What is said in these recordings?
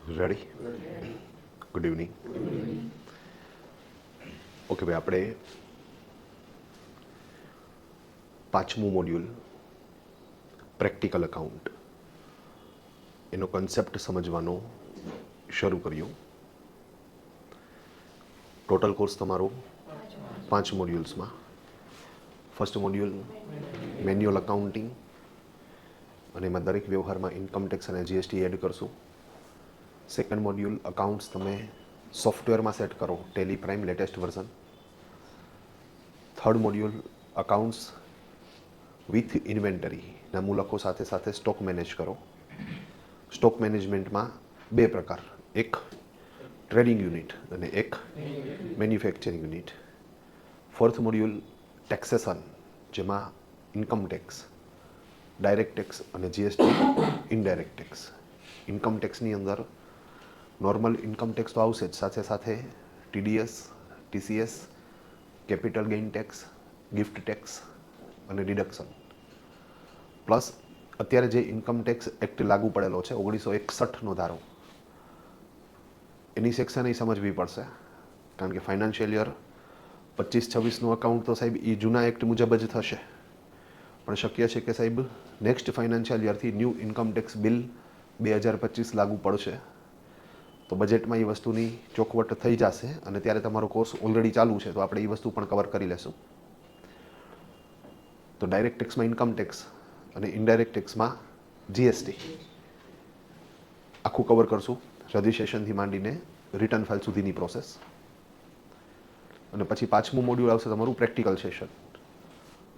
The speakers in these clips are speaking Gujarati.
રેડી? Good evening. ઓકે ભાઈ, આપણે પાંચમું મોડ્યુલ પ્રેક્ટિકલ અકાઉન્ટ એનો કન્સેપ્ટ સમજવાનો શરૂ કર્યો. ટોટલ કોર્સ તમારો 5 મોડ્યુલ્સમાં. ફર્સ્ટ મોડ્યુલ મેન્યુઅલ અકાઉન્ટિંગ, અને એમાં દરેક વ્યવહારમાં ઇન્કમ ટેક્સ અને જીએસટી એડ કરશું. સેકન્ડ મોડ્યુલ અકાઉન્ટ્સ તમે સોફ્ટવેરમાં સેટ કરો, Tally Prime latest version. Third module accounts with inventory, નામું લખો, સાથે સાથે સ્ટોક મેનેજ કરો. સ્ટોક મેનેજમેન્ટમાં 2 પ્રકાર, એક ટ્રેડિંગ યુનિટ અને એક manufacturing unit. Fourth module taxation, જેમાં ઇન્કમ ટેક્સ, ડાયરેક્ટ ટેક્સ અને જીએસટી ઇનડાયરેક્ટ ટેક્સ. ઇન્કમ ટેક્સની અંદર નોર્મલ ઇન્કમ ટેક્સ તો આવશે જ, સાથે સાથે TDS, TCS, capital gain tax, gift tax અને ડિડક્શન. પ્લસ અત્યારે જે ઇન્કમ ટેક્સ એક્ટ લાગુ પડેલો છે 1961નો ધારો, એની સેક્શન એ સમજવી પડશે, કારણ કે ફાઇનાન્શિયલ યર 25-26નું અકાઉન્ટ તો સાહેબ એ જૂના એક્ટ મુજબ જ થશે, પણ શક્ય છે કે સાહેબ નેક્સ્ટ ફાઇનાન્શિયલ યરથી ન્યૂ ઇન્કમ ટેક્સ બિલ 2025 લાગુ પડશે, તો બજેટમાં એ વસ્તુની ચોખવટ થઈ જશે, અને ત્યારે તમારો કોર્સ ઓલરેડી ચાલુ છે, તો આપણે એ વસ્તુ પણ કવર કરી લેશું. તો ડાયરેક્ટ ટેક્સમાં ઇન્કમ ટેક્સ અને ઇનડાયરેક્ટ ટેક્સમાં જીએસટી આખું કવર કરશું, રજિસ્ટ્રેશનથી માંડીને રિટર્ન ફાઇલ સુધીની પ્રોસેસ. અને પછી 5મું મોડ્યુલ આવશે તમારું પ્રેક્ટિકલ સેશન.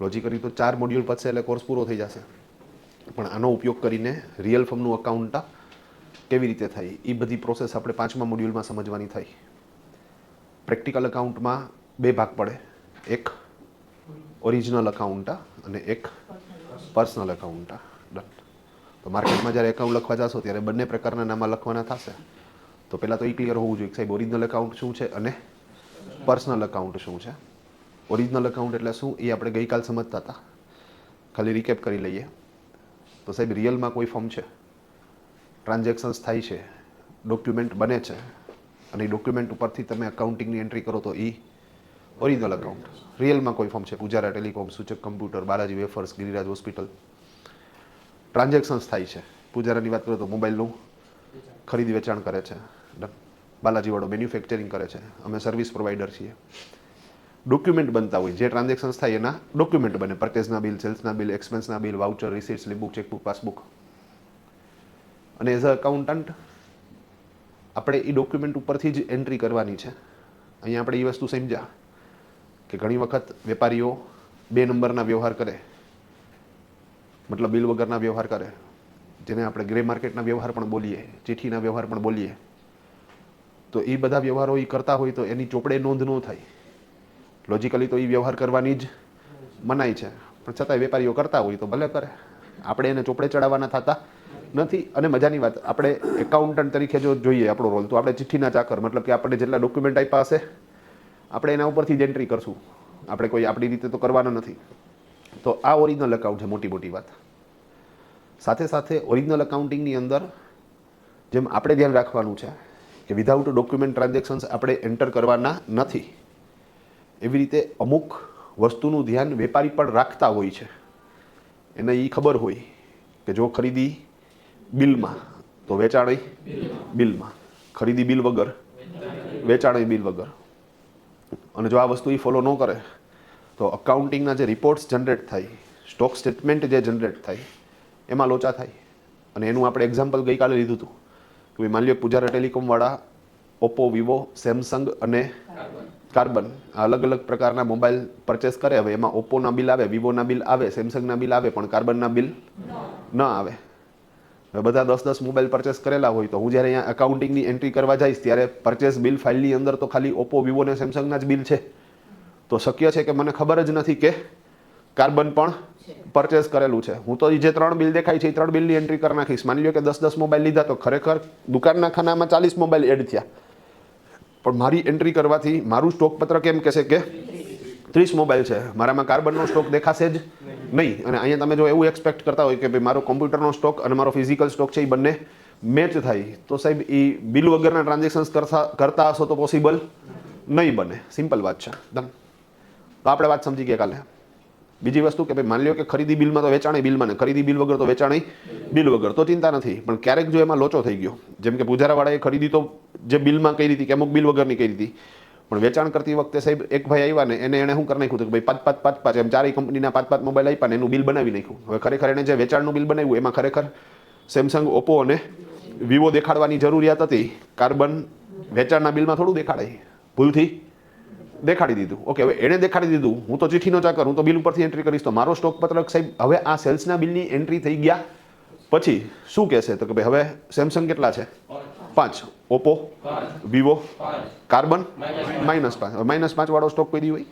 લોજિકલી તો 4 મોડ્યુલ પતશે એટલે કોર્સ પૂરો થઈ જશે, પણ આનો ઉપયોગ કરીને રિયલ ફર્મનું અકાઉન્ટ કેવી રીતે થાય એ બધી પ્રોસેસ આપણે 5મા મોડ્યુલમાં સમજવાની થઈ. પ્રેક્ટિકલ અકાઉન્ટમાં 2 ભાગ પડે, એક ઓરિજિનલ અકાઉન્ટ અને એક પર્સનલ અકાઉન્ટ. ડન. તો માર્કેટમાં જ્યારે એકાઉન્ટ લખવા જશો ત્યારે બંને પ્રકારના નામાં લખવાના થશે. તો પહેલાં તો એ ક્લિયર હોવું જોઈએ કે સાહેબ ઓરિજિનલ અકાઉન્ટ શું છે અને પર્સનલ અકાઉન્ટ શું છે. ઓરિજિનલ અકાઉન્ટ એટલે શું એ આપણે ગઈકાલ સમજતા હતા, ખાલી રિકેપ કરી લઈએ. તો સાહેબ રિયલમાં કોઈ ફર્મ છે, ટ્રાન્ઝેક્શન્સ થાય છે, ડોક્યુમેન્ટ બને છે, અને એ ડોક્યુમેન્ટ ઉપરથી તમે અકાઉન્ટિંગની એન્ટ્રી કરો તો એ ઓરિજિનલ અકાઉન્ટ. રિયલમાં કોઈ ફર્મ છે, પૂજારા ટેલિકોમ, સૂચક computer, Balaji wafers, Giriraj hospital, transactions થાય છે. પૂજારાની વાત કરો તો મોબાઈલનું ખરીદી વેચાણ કરે છે, બાલાજીવાળો મેન્યુફેક્ચરિંગ કરે છે, અમે સર્વિસ પ્રોવાઈડર છીએ. ડોક્યુમેન્ટ બનતા હોય, જે ટ્રાન્ઝેક્શન્સ થાય એના ડોક્યુમેન્ટ બને, પરચેઝના બિલ, સેલ્સના બિલ, એક્સપેન્સના bill, voucher, receipt, slip book, chequebook, passbook. અને એઝ અ અકાઉન્ટન્ટ આપણે એ ડોક્યુમેન્ટ ઉપરથી જ એન્ટ્રી કરવાની છે. અહીંયા આપણે એ વસ્તુ સમજ્યા કે ઘણી વખત વેપારીઓ 2 નંબરના વ્યવહાર કરે, મતલબ બિલ વગરના વ્યવહાર કરે, જેને આપણે ગ્રે માર્કેટના વ્યવહાર પણ બોલીએ, ચીઠીના વ્યવહાર પણ બોલીએ. તો એ બધા વ્યવહારો એ કરતા હોય તો એની ચોપડે નોંધ ન થાય. લોજિકલી તો એ વ્યવહાર કરવાની જ મનાઈ છે, પણ છતાંય વેપારીઓ કરતા હોય તો ભલે કરે, આપણે એને ચોપડે ચડાવવાના થતા નથી. અને મજાની વાત, આપણે એકાઉન્ટન્ટ તરીકે જો જોઈએ આપણો રોલ, તો આપણે ચિઠ્ઠીના ચાકર, મતલબ કે આપણે જેટલા ડોક્યુમેન્ટ આપ્યા હશે આપણે એના ઉપરથી જ એન્ટ્રી કરશું, આપણે કોઈ આપણી રીતે તો કરવાના નથી. તો આ ઓરિજિનલ અકાઉન્ટ છે, મોટી વાત. સાથે સાથે ઓરિજિનલ અકાઉન્ટિંગની અંદર જેમ આપણે ધ્યાન રાખવાનું છે કે વિધાઉટ ડોક્યુમેન્ટ ટ્રાન્ઝેક્શન્સ આપણે એન્ટર કરવાના નથી, એવી રીતે અમુક વસ્તુનું ધ્યાન વેપારી પણ રાખતા હોય છે. એને એ ખબર હોય કે જો ખરીદી બિલમાં તો વેચાણ બિલમાં, ખરીદી બિલ વગર, વેચાણ બિલ વગર. અને જો આ વસ્તુ એ ફોલો ન કરે તો અકાઉન્ટિંગના જે રિપોર્ટ્સ જનરેટ થાય, સ્ટોક સ્ટેટમેન્ટ જે જનરેટ થાય, એમાં લોચા થાય. અને એનું આપણે એક્ઝામ્પલ ગઈકાલે લીધું હતું કે ભાઈ માની લો પૂજારા ટેલિકોમવાળા ઓપ્પો, વિવો, સેમસંગ અને કાર્બન આ અલગ અલગ પ્રકારના મોબાઈલ પરચેસ કરે. હવે એમાં ઓપ્પોના બિલ આવે, વિવોના બિલ આવે, સેમસંગના બિલ આવે, પણ કાર્બનના બિલ ન આવે. હવે બધા 10-10 મોબાઈલ પરચેસ કરેલા હોય, તો હું જ્યારે અહીંયા અકાઉન્ટિંગની એન્ટ્રી કરવા જઈશ ત્યારે પરચેસ બિલ ફાઇલની અંદર તો ખાલી ઓપ્પો, વિવો અને સેમસંગના જ બિલ છે. તો શક્ય છે કે મને ખબર જ નથી કે કાર્બન પણ પરચેસ કરેલું છે. હું તો જે 3 બિલ દેખાય છે એ 3 બિલની એન્ટ્રી કરી નાખીશ. માની લો કે 10-10 મોબાઈલ લીધા, તો ખરેખર દુકાનના ખાનામાં 40 મોબાઈલ એડ થયા, પણ મારી એન્ટ્રી કરવાથી મારું સ્ટોક પત્ર કેમ કહેશે કે 30 મોબાઈલ છે, મારામાં કાર્બનનો સ્ટોક દેખાશે જ નહીં. અને અહીંયા તમે જો એવું એક્સપેક્ટ કરતા હોય કે ભાઈ મારો કોમ્પ્યુટરનો સ્ટોક અને મારો ફિઝિકલ સ્ટોક છે એ બંને મેચ થાય તો સાહેબ એ બિલ વગરના ટ્રાન્ઝેક્શન્સ કરતા હશો તો પોસિબલ નહીં બને. સિમ્પલ વાત છે. ડન. તો આપણે વાત સમજી ગયા કાલે. બીજી વસ્તુ કે ભાઈ માની લો કે ખરીદી બિલમાં તો વેચાણ બિલમાં ને ખરીદી બિલ વગર તો વેચાણ બિલ વગર તો ચિંતા નથી, પણ ક્યારેક જો એમાં લોચો થઈ ગયો, જેમ કે પૂજારાવાળાએ ખરીદી તો જે બિલમાં કરી હતી કે અમુક બિલ વગરની કરી હતી, પણ વેચાણ કરતી વખતે સાહેબ એક ભાઈ આવ્યા ને એને શું કરી નાખ્યું હતું કે ભાઈ પાંચ એમ ચારેય કંપનીના 5 મોબાઈલ આપ્યા ને એનું બિલ બનાવી નાખ્યું. હવે ખરેખર એને જે વેચાણનું બિલ બનાવ્યું એમાં ખરેખર સેમસંગ, ઓપ્પો અને વિવો દેખાડવાની જરૂરિયાત હતી. કાર્બન વેચાણના બિલમાં થોડું દેખાડાય, ભૂલથી દેખાડી દીધું. ઓકે, હવે એણે દેખાડી દીધું, હું તો ચિઠ્ઠીનો ચાકર, હું તો બિલ ઉપરથી એન્ટ્રી કરીશ, તો મારો સ્ટોક પત્રક સાહેબ હવે આ સેલ્સના બિલની એન્ટ્રી થઈ ગયા પછી શું કહેશે તો કે ભાઈ હવે સેમસંગ કેટલા છે? 5, ઓપ્પો, વિવો, કાર્બન -5 વાળો સ્ટોક પડી હોય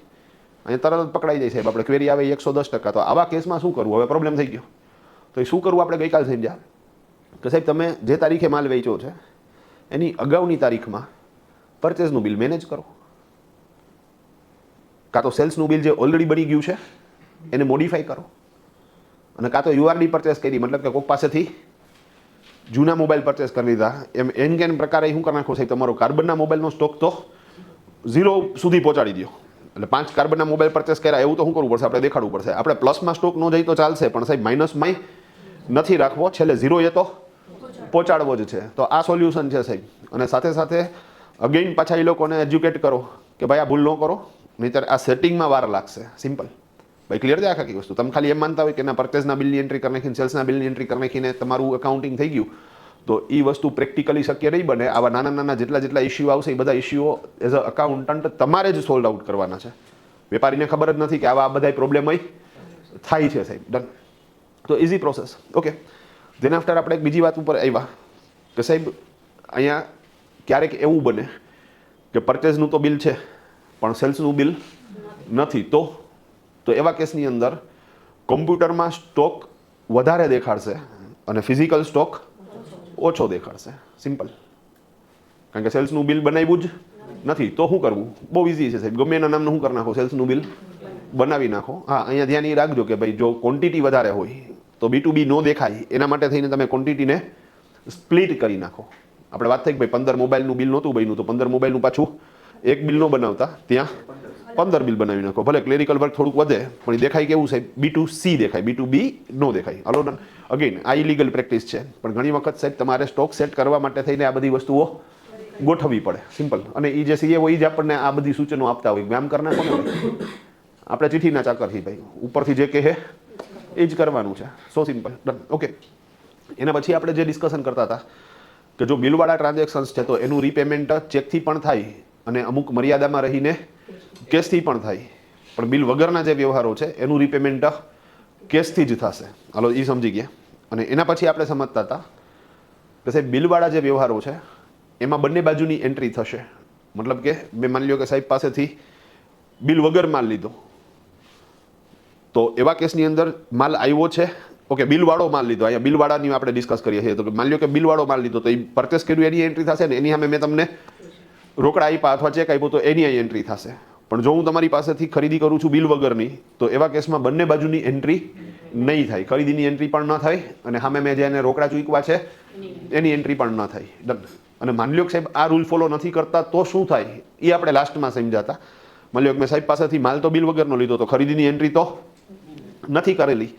અહીંયા તરત જ પકડાઈ જાય સાહેબ. આપણે ક્વેરી આવે 110%. તો આવા કેસમાં શું કરવું? હવે પ્રોબ્લેમ થઈ ગયો. તો એ શું કરવું આપણે ગઈકાલ સમજ્યા કે સાહેબ તમે જે તારીખે માલ વેચ્યો છે એની અગાઉની તારીખમાં પરચેઝનું બિલ મેનેજ કરો, કાં તો સેલ્સનું બિલ જે ઓલરેડી બની ગયું છે એને મોડિફાઈ કરો, અને કાં તો યુઆરડી પરચેસ કરી, મતલબ કે કોઈક પાસેથી જૂના મોબાઈલ પરચેસ કરી લીધા, એમ એન કેન પ્રકારે શું કરી નાખો સાહેબ તમારો કાર્બનના મોબાઈલનો સ્ટોક તો 0 સુધી પહોંચાડી દો. એટલે 5 કાર્બનના મોબાઈલ પરચેસ કર્યા એવું તો શું કરવું પડશે? આપણે દેખાડવું પડશે. આપણે પ્લસમાં સ્ટોક ન જાય તો ચાલશે, પણ સાહેબ માઇનસમાં નથી રાખવો, છેલ્લે 0 એ તો પહોંચાડવો જ છે. તો આ સોલ્યુશન છે સાહેબ. અને સાથે સાથે અગેઇન પાછા એ લોકોને એજ્યુકેટ કરો કે ભાઈ આ ભૂલ ન કરો, નહીંતર આ સેટિંગમાં વાર લાગશે. સિમ્પલ. ભાઈ ક્લિયર છે આખી વસ્તુ? તમે ખાલી એમ માનતા હોય કે ના પરચેઝના બિલની એન્ટ્રી કરી નાખીને સેલ્સના બિલની એન્ટ્રી કરી નાખીને તમારું એકાઉન્ટિંગ થઈ ગયું, તો એ વસ્તુ પ્રેક્ટિકલી શક્ય નહીં બને. આવા નાના જેટલા ઇસ્યુ આવશે એ બધા ઇસ્યુઓ એઝ અ અકાઉન્ટન્ટ તમારે જ સોલ્વ આઉટ કરવાના છે. વેપારીને ખબર જ નથી કે આવા બધા પ્રોબ્લેમ થાય છે સાહેબ. ડન. તો easy process. Okay. Than after આપણે એક બીજી વાત ઉપર આવ્યા કે સાહેબ અહીંયા ક્યારેક એવું બને કે પરચેઝનું તો બિલ છે પણ સેલ્સનું બિલ નથી, તો એવા કેસની અંદર કોમ્પ્યુટરમાં સ્ટોક વધારે દેખાડશે અને ફિઝિકલ સ્ટોક ઓછો દેખાડશે. સિમ્પલ. કારણ કે સેલ્સનું બિલ બનાવ્યું જ નથી તો શું કરવું? બહુ ઇઝી છે સાહેબ. ગમે એના નામનું શું કરી નાખો, સેલ્સનું બિલ બનાવી નાખો. હા, અહીંયા ધ્યાન એ રાખજો કે ભાઈ જો ક્વોન્ટિટી વધારે હોય તો B2B ન દેખાય, એના માટે થઈને તમે ક્વોન્ટિટીને સ્પ્લિટ કરી નાખો. આપણે વાત થઈ કે ભાઈ 15 મોબાઈલનું બિલ નહોતું બન્યું તો 15 મોબાઈલનું પાછું એક બિલ ન બનાવતા ત્યાં 15 બિલ બનાવી નાખો. ભલે ક્લેરિકલ વર્ક થોડુંક વધે પણ એ દેખાય કેવું સાહેબ? B2C દેખાય, B2B ન દેખાય. હાલો ડન. અગેન આ ઇલીગલ પ્રેક્ટિસ છે, પણ ઘણી વખત સાહેબ તમારે સ્ટોક સેટ કરવા માટે થઈને આ બધી વસ્તુઓ ગોઠવવી પડે. સિમ્પલ. અને એ જે સીએ હોય એ જ આપણને આ બધી સૂચનો આપતા હોય, આમ કરી નાખો ને. આપણે ચિઠ્ઠીના ચાકરથી ભાઈ ઉપરથી જે કહે એ જ કરવાનું છે. સો સિમ્પલ. ડન. ઓકે. એના પછી આપણે જે ડિસ્કશન કરતા હતા કે જો બિલવાળા ટ્રાન્ઝેક્શન્સ છે તો એનું રીપેમેન્ટ ચેકથી પણ થાય અને અમુક મર્યાદામાં રહીને કેશથી પણ થાય, પણ બિલ વગરના જે વ્યવહારો છે એનું રીપેમેન્ટ કેશથી જ થશે. હાલો એ સમજી ગયા. અને એના પછી આપણે સમજતા હતા કે સાહેબ બિલવાળા જે વ્યવહારો છે એમાં બંને બાજુની એન્ટ્રી થશે. મતલબ કે મેં માની લ્યો કે સાહેબ પાસેથી બિલ વગર માલ લીધો, તો એવા કેસની અંદર માલ આવ્યો છે, ઓકે, બિલવાળો માલ લીધો, અહીંયા બિલવાળાની આપણે ડિસ્કસ કરીએ છીએ. તો માની લ્યો કે બિલવાળો માલ લીધો તો એ પરચેસ કર્યું એની એન્ટ્રી થશે ને, એની સામે મેં તમને રોકડા આપ્યા અથવા ચેક આપ્યો તો એની અહીં એન્ટ્રી થશે. પણ જો હું તમારી પાસેથી ખરીદી કરું છું બિલ વગરની, તો એવા કેસમાં બંને બાજુની એન્ટ્રી નહીં થાય. ખરીદીની એન્ટ્રી પણ ન થાય અને સામે મેં જેને રોકડા ચૂકવા છે એની એન્ટ્રી પણ ન થાય. ડન. અને માની લ્યો કે સાહેબ આ રૂલ ફોલો નથી કરતા તો શું થાય એ આપણે લાસ્ટમાં સમજાતા. માની લ્યો કે મેં સાહેબ પાસેથી માલ તો બિલ વગરનો લીધો તો ખરીદીની એન્ટ્રી તો નથી કરેલી,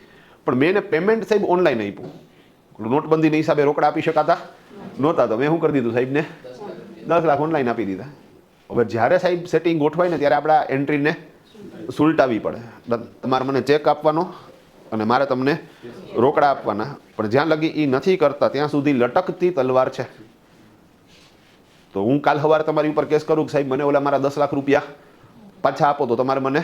પણ મેં એને પેમેન્ટ સાહેબ ઓનલાઈન આપ્યું. નોટબંધીના હિસાબે રોકડા આપી શકાતા નહોતા, તો મેં શું કરી દીધું સાહેબને 10 લાખ ઓનલાઈન આપી દીધા. હવે જ્યારે સાહેબ સેટિંગ ગોઠવાય ને ત્યારે આપણે આ એન્ટ્રીને સુલટાવી પડે. તમારે મને ચેક આપવાનો અને મારે તમને રોકડા આપવાના, પણ જ્યાં લગી એ નથી કરતા ત્યાં સુધી લટકતી તલવાર છે. તો હું કાલ સવારે તમારી ઉપર કેસ કરું કે સાહેબ મને ઓલા મારા 10 લાખ રૂપિયા પાછા આપો, તો તમારે મને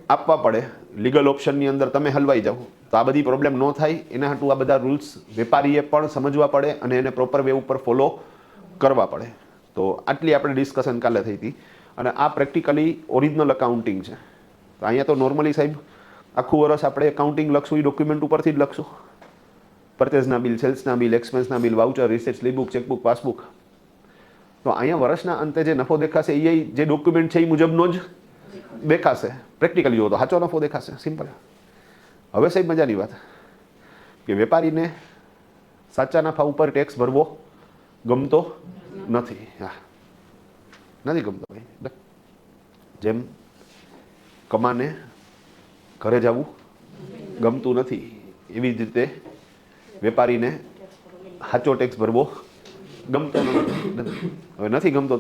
આપવા પડે. લીગલ ઓપ્શનની અંદર તમે હલવાઈ જાઓ. તો આ બધી પ્રોબ્લેમ ન થાય એના હાટું આ બધા રૂલ્સ વેપારીએ પણ સમજવા પડે અને એને પ્રોપર વે ઉપર ફોલો કરવા પડે. તો આટલી આપણે ડિસ્કશન કાલે થઈ હતી. અને આ પ્રેક્ટિકલી ઓરિજિનલ અકાઉન્ટિંગ છે. તો અહીંયા તો નોર્મલી સાહેબ આખું વર્ષ આપણે એકાઉન્ટિંગ લખશું એ ડોક્યુમેન્ટ ઉપરથી જ લખશું. પરચેઝના બિલ, સેલ્સના બિલ, એક્સપેન્સના bill, voucher, receipt, slip book, chequebook, passbook. તો અહીંયા વર્ષના અંતે જે નફો દેખાશે એ જે ડોક્યુમેન્ટ છે એ મુજબનો જ દેખાશે. પ્રેક્ટિકલી જો તો સાચો નફો દેખાશે. સિમ્પલ. હવે સાહેબ મજાની વાત કે વેપારીને સાચા નફા ઉપર ટેક્સ ભરવો ગમતો નથી. હા, નથી ગમતો ભાઈ. જેમ કમાને ઘરે જવું ગમતું નથી, એવી જ રીતે વેપારીને સાચો ટેક્સ ભરવો ગમતો નથી. હવે નથી ગમતો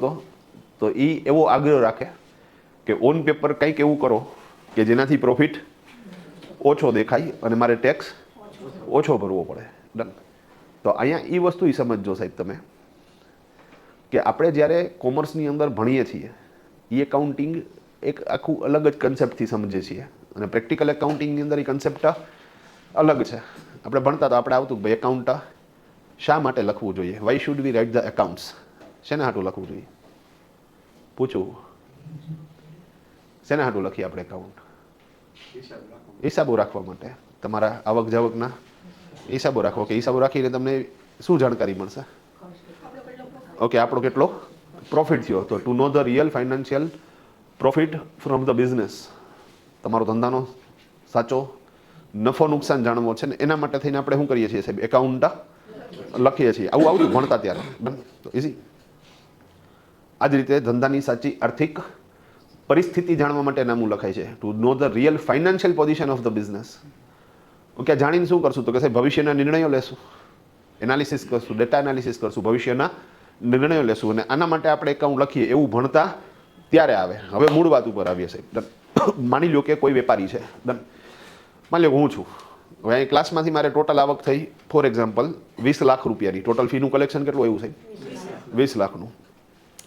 તો એ એવો આગ્રહ રાખે કે ઓન પેપર કંઈક એવું કરો કે જેનાથી પ્રોફિટ ઓછો દેખાય અને મારે ટેક્સ ઓછો ભરવો પડે. ડન. તો અહીંયા એ વસ્તુ સમજજો સાહેબ તમે કે આપણે જ્યારે કોમર્સની અંદર ભણીએ છીએ એ એકાઉન્ટિંગ એક આખું અલગ જ કન્સેપ્ટથી સમજીએ છીએ અને પ્રેક્ટિકલ એકાઉન્ટિંગની અંદર એ કન્સેપ્ટ અલગ છે. આપણે ભણતા તો આપણે આવતું ભાઈ એકાઉન્ટ શા માટે લખવું જોઈએ, why should we write the accounts, શેના હાટું લખવું જોઈએ? પૂછું, શેના હાટું લખીએ આપણે એકાઉન્ટ? હિસાબો રાખવા માટે, તમારા આવક જાવકના હિસાબો રાખો. કે હિસાબો રાખીને તમને શું જાણકારી મળશે? ઓકે, આપણો કેટલો પ્રોફિટ થયો. તો to know the real financial profit from the business, તમારો ધંધાનો સાચો નફો નુકસાન જાણવો છે ને એના માટે થઈને આપણે શું કરીએ છીએ સાહેબ? એકાઉન્ટ લખીએ છીએ. આવું આવતું ભણતા ત્યારે. તો ઇઝી. આ જ રીતે ધંધાની સાચી આર્થિક પરિસ્થિતિ જાણવા માટે નામું લખાય છે, to know the real financial position of the business. Okay, જાણીને શું કરશું? તો કે સાહેબ ભવિષ્યના નિર્ણયો લેશું, એનાલિસિસ કરશું, ડેટા એનાલિસિસ કરશું, ભવિષ્યના નિર્ણયો લેશું અને આના માટે આપણે એકાઉન્ટ લખીએ એવું ભણતા ત્યારે આવે. હવે મૂળ વાત ઉપર આવીએ સાહેબ. માની લો કે કોઈ વેપારી છે. માની લો હું છું. હવે અહીં ક્લાસમાંથી મારે ટોટલ આવક થઈ ફોર એક્ઝામ્પલ 20 લાખ રૂપિયાની. ટોટલ ફીનું કલેક્શન કેટલું એવું સાહેબ? 20 લાખનું.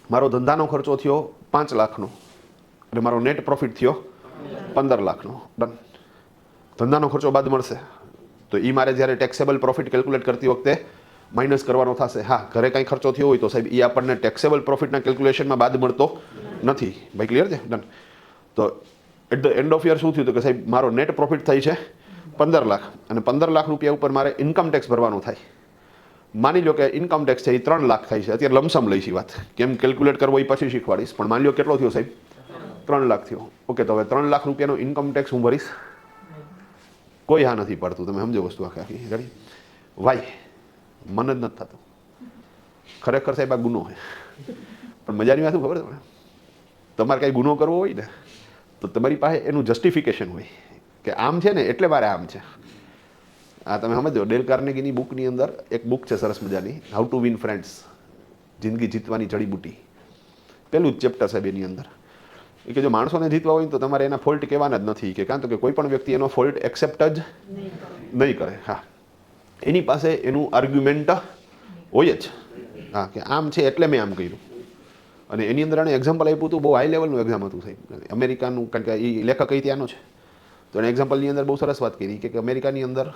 મારો ધંધાનો ખર્ચો થયો 5 લાખનો અને મારો નેટ પ્રોફિટ થયો 15 લાખનો. ડન. ધંધાનો ખર્ચો બાદ મળશે તો એ મારે જ્યારે ટેક્સેબલ પ્રોફિટ કેલ્ક્યુલેટ કરતી વખતે માઇનસ કરવાનો થશે. હા, ઘરે કાંઈ ખર્ચો થયો હોય તો સાહેબ એ આપણને ટેક્સેબલ પ્રોફિટના કેલ્ક્યુલેશનમાં બાદ મળતો નથી. ભાઈ ક્લિયર છે? ડન. તો at the end of year શું થયું? તો કે સાહેબ મારો નેટ પ્રોફિટ થઈ છે 15 લાખ અને 15 લાખ રૂપિયા ઉપર મારે ઇન્કમ ટેક્સ ભરવાનો થાય. માની લો કે ઇન્કમ ટેક્સ છે એ 3 લાખ થાય છે. અત્યારે લમસમ લઈશી વાત, કેમ કેલ્ક્યુલેટ કરવો એ પછી શીખવાડીશ. પણ માની લો કેટલો થયો સાહેબ? 3 લાખ થયો. ઓકે, તો હવે 3 લાખ રૂપિયાનો ઇન્કમ ટેક્સ હું ભરીશ? કોઈ હા નથી પડતું. તમે સમજો વસ્તુ આખી. રેડી? વાય મન જ નથી થતું. ખરેખર સાહેબ આ ગુનો છે. પણ મજાની વાત શું ખબર તમને? તમારે કાંઈ ગુનો કરવો હોય ને તો તમારી પાસે એનું જસ્ટિફિકેશન હોય કે આમ છે ને એટલે મારે આમ છે. આ તમે સમજો, ડેલ કાર્નેગીની બુકની અંદર એક બુક છે સરસ મજાની, હાઉ ટુ વિન ફ્રેન્ડ્સ, જિંદગી જીતવાની જડીબુટી. પેલું જ ચેપ્ટર સાહેબ એની અંદર એ કે જો માણસોને જીતવા હોય તો તમારે એના ફોલ્ટ કહેવાના જ નથી. કે કાં તો કે કોઈ પણ વ્યક્તિ એનો ફોલ્ટ એક્સેપ્ટ જ નહીં કરે. હા, એની પાસે એનું આર્ગ્યુમેન્ટ હોય જ. હા, કે આમ છે એટલે મેં આમ કર્યું. અને એની અંદર એણે એક્ઝામ્પલ આપ્યું હતું, બહુ હાઈ લેવલનું એક્ઝામ હતું સાહેબ, અમેરિકાનું. કારણ કે એ લેખક કઈ ત્યાંનો છે. તો એણે એક્ઝામ્પલની અંદર બહુ સરસ વાત કરી કે અમેરિકાની અંદર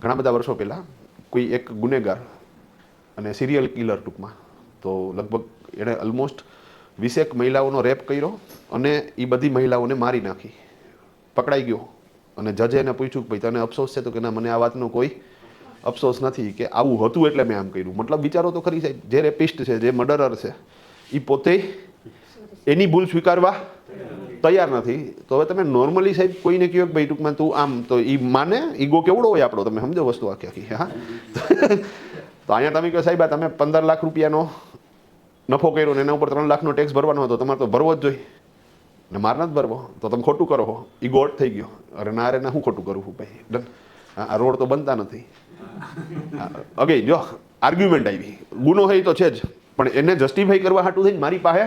ઘણા બધા વર્ષો પહેલાં કોઈ એક ગુનેગાર અને સિરિયલ કિલર ટૂંકમાં, તો લગભગ એણે ઓલમોસ્ટ 20 મહિલાઓનો રેપ કર્યો અને એ બધી મહિલાઓને મારી નાખી. પકડાઈ ગયો અને જજે એને પૂછ્યું કે ભાઈ તને અફસોસ છે? તો કે ના, મને આ વાતનો કોઈ અફસોસ નથી, કે આવું હતું એટલે મેં આમ કર્યું. મતલબ વિચારો તો ખરી સાહેબ, જે રેપિસ્ટ છે, જે મર્ડરર છે, એ પોતે એની ભૂલ સ્વીકારવા તૈયાર નથી. તો હવે તમે નોર્મલી સાહેબ કોઈને કહો કે ભાઈ ટૂંકમાં તું આમ, તો એ માને? ઈગો કેવડો હોય આપણો, તમે સમજો વસ્તુ આખી. હા, તો અહીંયા તમે કહો સાહેબ આ તમે 15 લાખ રૂપિયાનો નફો કર્યો ને એના ઉપર 3 લાખનો ટેક્સ ભરવાનો હતો, તમારે તો ભરવો જ જોઈએ ને મારે નથી ભરવો, તો તમે ખોટું કરો છો. ઈગો હટ થઈ ગયો. અરે ના રે ના, હું ખોટું કરું છું ભાઈ? ડન. આ રોડ તો બનતા નથી. અગે જો આર્ગ્યુમેન્ટ આવી, ગુનો હોય તો છે જ, પણ એને જસ્ટિફાઈ કરવા હાટું થઈને મારી પાસે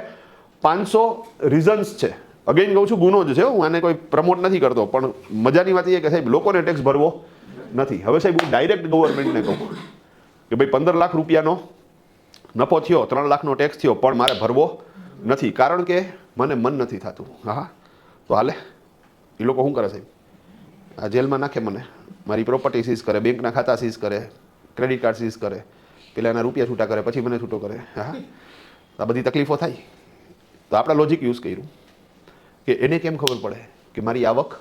500 રીઝન્સ છે. અગેન કહું છું, ગુનો જ છે. હું આને કોઈ પ્રમોટ નથી કરતો, પણ મજાની વાત એ કે સાહેબ લોકોને ટેક્સ ભરવો નથી. હવે સાહેબ હું ડાયરેક્ટ ગવર્મેન્ટને કહું કે ભાઈ 15 લાખ રૂપિયાનો નફો થયો, 3 લાખનો ટેક્સ થયો, પણ મારે ભરવો નથી કારણ કે મને મન નથી થતું. હા, તો હાલે? એ લોકો શું કરે સાહેબ? આ જેલમાં નાખે મને, મારી પ્રોપર્ટી સીઝ કરે, બેંકના ખાતા સીઝ કરે, ક્રેડિટ કાર્ડ સીઝ કરે, પેલા એના રૂપિયા છૂટા કરે, પછી મને છૂટો કરે. હા, આ બધી તકલીફો થાય. તો આપણે લોજિક યુઝ કર્યું કે એને કેમ ખબર પડે કે મારી આવક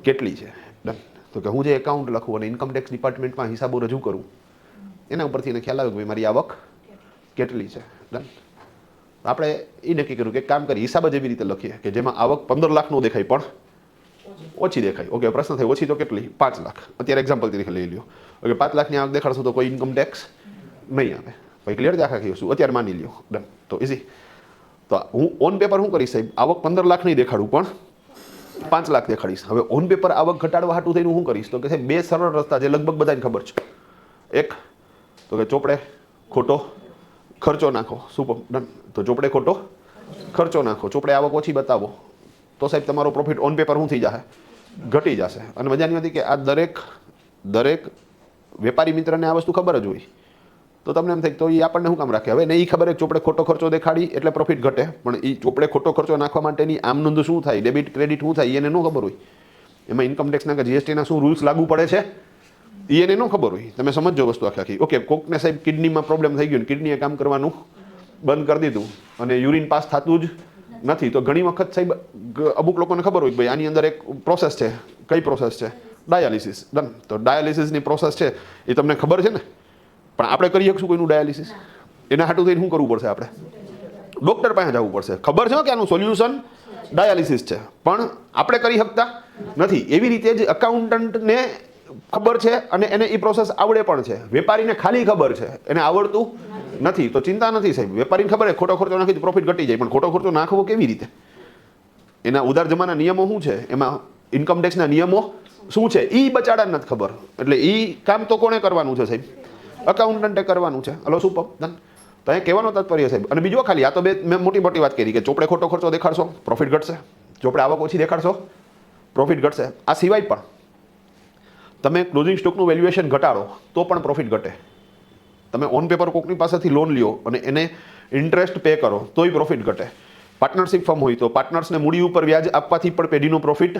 કેટલી છે? ડન. તો કે હું જે એકાઉન્ટ લખું અને ઇન્કમટેક્સ ડિપાર્ટમેન્ટમાં હિસાબો રજૂ કરું, એના ઉપરથી એને ખ્યાલ આવે કે ભાઈ મારી આવક કેટલી છે. ડન. આપણે એ નક્કી કર્યું કે કામ કરી હિસાબ જ એવી રીતે લખીએ કે જેમાં આવક 15 લાખનો દેખાય પણ ઓછી દેખાય. ઓકે, પ્રશ્ન થાય ઓછી તો કેટલી? 5 લાખ. અત્યારે એક્ઝામ્પલ તરીકે લઈ લ્યો. ઓકે, 5 લાખની આવક દેખાડશો તો કોઈ ઇન્કમ ટેક્સ નહીં આવે. ભાઈ ક્લિયર છે આખા વસ્તુ? અત્યારે માની લ્યો, ડન. તો ઇઝી. તો હું ઓન પેપર શું કરીશ સાહેબ? આવક 15 લાખ નહીં દેખાડું, પણ 5 લાખ દેખાડીશ. હવે ઓન પેપર આવક ઘટાડવા હાટું થઈને હું કરીશ તો કે સાહેબ બે સરળ રસ્તા જે લગભગ બધાને ખબર છે. એક તો કે ચોપડે ખોટો ખર્ચો નાખો. Super, done. તો ચોપડે ખોટો ખર્ચો નાખો, ચોપડે આવક ઓછી બતાવો, તો સાહેબ તમારો પ્રોફિટ ઓન પેપર શું થઈ જશે? ઘટી જશે. અને મજાની હતી કે આ દરેક વેપારી મિત્રને આ વસ્તુ ખબર જ હોય. તો તમને એમ થાય તો એ આપણને શું કામ રાખે? હવે નહીં ખબર ચોપડે ખોટો ખર્ચો દેખાડી એટલે પ્રોફિટ ઘટે, પણ એ ચોપડે ખોટો ખર્ચો નાખવા માટેની આમ નોંધ શું થાય, ડેબિટ ક્રેડિટ શું થાય, એને ન ખબર હોય. એમાં ઇન્કમટેક્સના કે જીએસટીના શું રૂલ્સ લાગુ પડે છે એને ન ખબર હોય. તમે સમજો વસ્તુ આખી. ઓકે, કોકને સાહેબ કિડનીમાં પ્રોબ્લેમ થઈ ગયો, કિડનીએ કામ કરવાનું બંધ કરી દીધું અને યુરિન પાસ થતું જ નથી. તો ઘણી વખત સાહેબ અમુક લોકોને ખબર હોય કે ભાઈ આની અંદર એક પ્રોસેસ છે. કઈ પ્રોસેસ છે? ડાયાલિસિસ. ડન. તો ડાયાલિસિસની પ્રોસેસ છે એ તમને ખબર છે ને, પણ આપણે કરી શકશું કોઈનું ડાયાલિસિસ? એના હાટું થઈને શું કરવું પડશે? આપણે ડૉક્ટર પાસે જવું પડશે. ખબર છે કે આનું સોલ્યુશન ડાયાલિસિસ છે, પણ આપણે કરી શકતા નથી. એવી રીતે જ અકાઉન્ટન્ટને ખબર છે અને એને એ પ્રોસેસ આવડે પણ છે. વેપારીને ખાલી ખબર છે, એને આવડતું નથી. તો ચિંતા નથી સાહેબ, વેપારીને ખબર છે ખોટો ખર્ચો નાખી તો પ્રોફિટ ઘટી જાય, પણ ખોટો ખર્ચો નાખવો કેવી રીતે? એના ઉધાર જમાના નિયમો શું છે, એમાં ઇન્કમ ટેક્સના નિયમો શું છે એ બચાડાને નથી ખબર. એટલે એ કામ તો કોણે કરવાનું છે સાહેબ? અકાઉન્ટન્ટે કરવાનું છે. Hello super, done. તો અહીંયા કહેવાનો તાત્પર્ય સાહેબ. અને બીજો ખાલી આ તો બે મેં મોટી મોટી વાત કરી કે ચોપડે ખોટો ખર્ચો દેખાડશો પ્રોફિટ ઘટશે, ચોપડે આવક ઓછી દેખાડશો પ્રોફિટ ઘટશે. આ સિવાય પણ તમે ક્લોઝિંગ સ્ટોકનું વેલ્યુએશન ઘટાડો તો પણ પ્રોફિટ ઘટે. તમે ઓન પેપર કોકની પાસેથી લોન લ્યો અને એને ઇન્ટરેસ્ટ પે કરો તોય પ્રોફિટ ઘટે. પાર્ટનરશિપ ફર્મ હોય તો પાર્ટનર્સને મૂડી ઉપર વ્યાજ આપવાથી પણ પેઢીનો પ્રોફિટ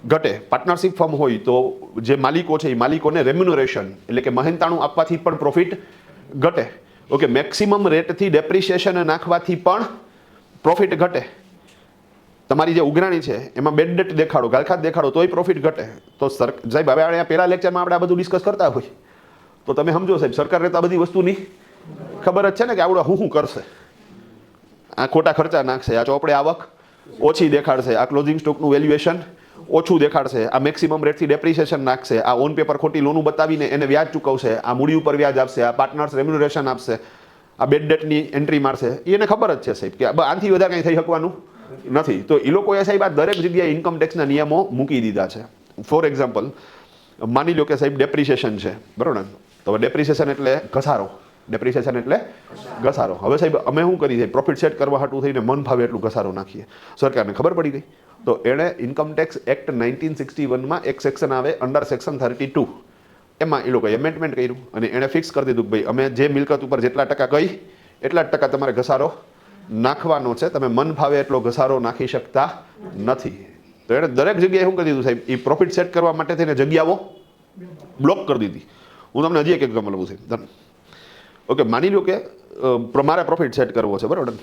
ઘટે. પાર્ટનરશિપ ફર્મ હોય તો જે માલિકો છે એ માલિકોને રેમ્યુનરેશન એટલે કે મહેનતાણું આપવાથી પણ પ્રોફિટ ઘટે. ઓકે, મેક્સિમમ રેટથી ડેપ્રિસિએશન નાખવાથી પણ પ્રોફિટ ઘટે. તમારી જે ઉઘરાણી છે એમાં બેડ ડેટ દેખાડો, ગાલખાત દેખાડો તોય પ્રોફિટ ઘટે. તો સાહેબ હવે અહીંયા પહેલા લેક્ચરમાં આપણે આ બધું ડિસ્કસ કરતા હોય તો તમે સમજો સાહેબ સરકારને તો આ બધી વસ્તુની ખબર જ છે ને કે આવડે શું કરશે. આ ખોટા ખર્ચા નાખશે, આ ચોપડે આવક ઓછી દેખાડશે, આ ક્લોઝિંગ સ્ટોકનું વેલ્યુએશન ઓછું દેખાડશે, આ મેક્સિમમ રેટથી ડેપ્રિસિએશન નાખશે, આ ઓન પેપર ખોટી લોનું બતાવીને એને વ્યાજ ચૂકવશે, આ મૂડી ઉપર વ્યાજ આપશે, આ પાર્ટનર્સ રેમ્યુનરેશન આપશે, આ બેડ ડેટની એન્ટ્રી મારશે. એને ખબર જ છે સાહેબ કે આનાથી વધારે કંઈ થઈ શકવાનું નથી. તો એ લોકોએ સાહેબ આ દરેક જગ્યાએ ઇન્કમ ટેક્સના નિયમો મૂકી દીધા છે. ફોર એક્ઝામ્પલ માની લો કે સાહેબ ડેપ્રિસિએશન છે, બરાબર? તો ડેપ્રિસિએશન એટલે ઘસારો. ડેપ્રિસિએશન એટલે ઘસારો. હવે સાહેબ અમે શું કરી છે? પ્રોફિટ સેટ કરવા હાટું થઈને મન ભાવે એટલું ઘસારો નાખીએ. સરકારને ખબર પડી ગઈ તો એણે ઇન્કમ ટેક્સ એક્ટ 1961માં એક સેક્શન આવે અંડર સેક્શન 32, એમાં એ લોકોએ એમેન્ડમેન્ટ કર્યું અને એણે ફિક્સ કરી દીધું કે ભાઈ અમે જે મિલકત ઉપર જેટલા ટકા કહી એટલા જ ટકા તમારે ઘસારો નાખવાનો છે. તમે મન ભાવે એટલો ઘસારો નાખી શકતા નથી. તો એણે દરેક જગ્યાએ શું કરી દીધું સાહેબ? એ પ્રોફિટ સેટ કરવા માટે થઈને જગ્યાઓ બ્લોક કરી દીધી. હું તમને હજી એક એક્ઝામ્પલ આપું છું. ઓકે, માની લો કે મારે પ્રોફિટ સેટ કરવો છે, બરાબર?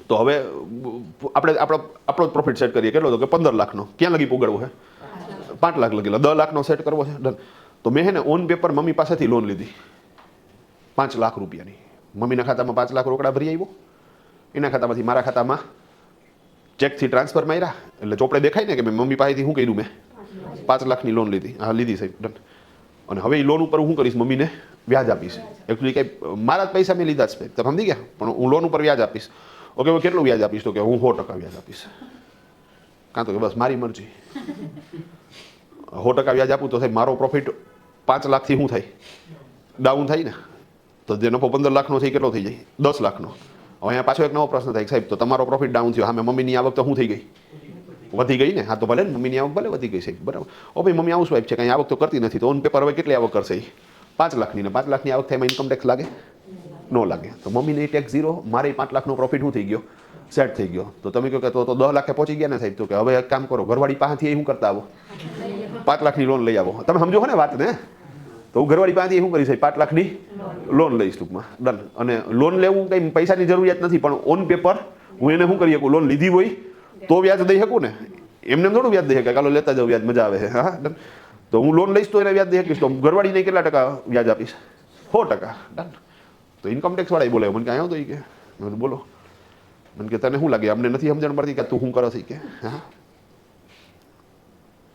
તો હવે આપણે આપણો પ્રોફિટ સેટ કરીએ કેટલો? તો કે 15 લાખનો. ક્યાં લગી પોગળવો છે? 5 લાખ લગી. 10 લાખનો સેટ કરવો છે, ડન. તો મેં હે ને ઓન પેપર મમ્મી પાસેથી લોન લીધી 5 લાખ રૂપિયાની. મમ્મીના ખાતામાં 5 લાખ રોકડા ભરી આવ્યો, એના ખાતામાંથી મારા ખાતામાં ચેકથી ટ્રાન્સફર માર્યા એટલે ચોપડે દેખાય ને કે મેં મમ્મી પાસેથી શું કર્યું? મેં 5 લાખની લોન લીધી. હા, લીધી સાહેબ, ડન. અને હવે એ લોન ઉપર હું કરીશ? મમ્મીને વ્યાજ આપીશ. એકચ્યુઅલી કંઈ મારા જ પૈસા મેં લીધા જ છે, તમે સમજી ગયા? પણ હું લોન ઉપર વ્યાજ આપીશ. ઓકે, હવે કેટલું વ્યાજ આપીશ? તો કે હું 100% વ્યાજ આપીશ. કાં તો કે બસ મારી મરજી. 100% વ્યાજ આપું તો સાહેબ મારો પ્રોફિટ 5 લાખથી શું થાય? ડાઉન થાય ને. તો જે નફો 15 લાખનો થઈ કેટલો થઈ જાય? 10 લાખનો. હવે અહીંયા પાછો એક નવો પ્રશ્ન થાય સાહેબ તો તમારો પ્રોફિટ ડાઉન થયો, હા મેં મમ્મીની આવક તો શું થઈ ગઈ? વધી ગઈ ને. હા તો ભલે ને મમ્મીની આવક ભલે વધી ગઈ સાહેબ, બરાબર. ઓ ભાઈ મમ્મી હાઉસવાઈફ છે, કંઈ આવક તો કરતી નથી, તો ઓન પેપર હવે કેટલી આવક કરશે? 5 લાખની. ને 5 લાખની આવક થાય એમાં ઇન્કમ ટેક્સ લાગે? ન લાગે. તો મમ્મીને ટેક્સ 0, મારે 5 લાખનો પ્રોફિટ શું થઈ ગયો? સેટ થઈ ગયો. તો તમે કહો કે તો 10 લાખે પહોંચી ગયા ને સાહેબ? તો કે હવે એક કામ કરો, ઘરવાળી પાસેથી શું કરતા આવો? 5 લાખની લોન લઈ આવો. તમે સમજો ને વાત ને? તો હું ઘરવાળી પાસેથી શું કરીશ? 5 લાખની લોન લઈશ ટૂંકમાં, ડન. અને લોન લેવું કંઈ પૈસાની જરૂરિયાત નથી, પણ ઓન પેપર હું એને શું કરી શકું? લોન લીધી હોય તો વ્યાજ દઈ શકું ને. એમને થોડું વ્યાજ દઈ શકે? ચાલો લેતા જાવ, વ્યાજ મજા આવે છે. હા, ડન. તો હું લોન લઈશ તો એને વ્યાજ દઈ શકીશ. તો ઘરવાળીને કેટલા ટકા વ્યાજ આપીશ? 100%, ડન. તો ઇન્કમ ટેક્સ વાળા બોલે મને કાંઈ આવતો કે મેં બોલો મને કે તને શું લાગે? અમને નથી સમજણ પડતી કે તું શું કરો છે કે? હા,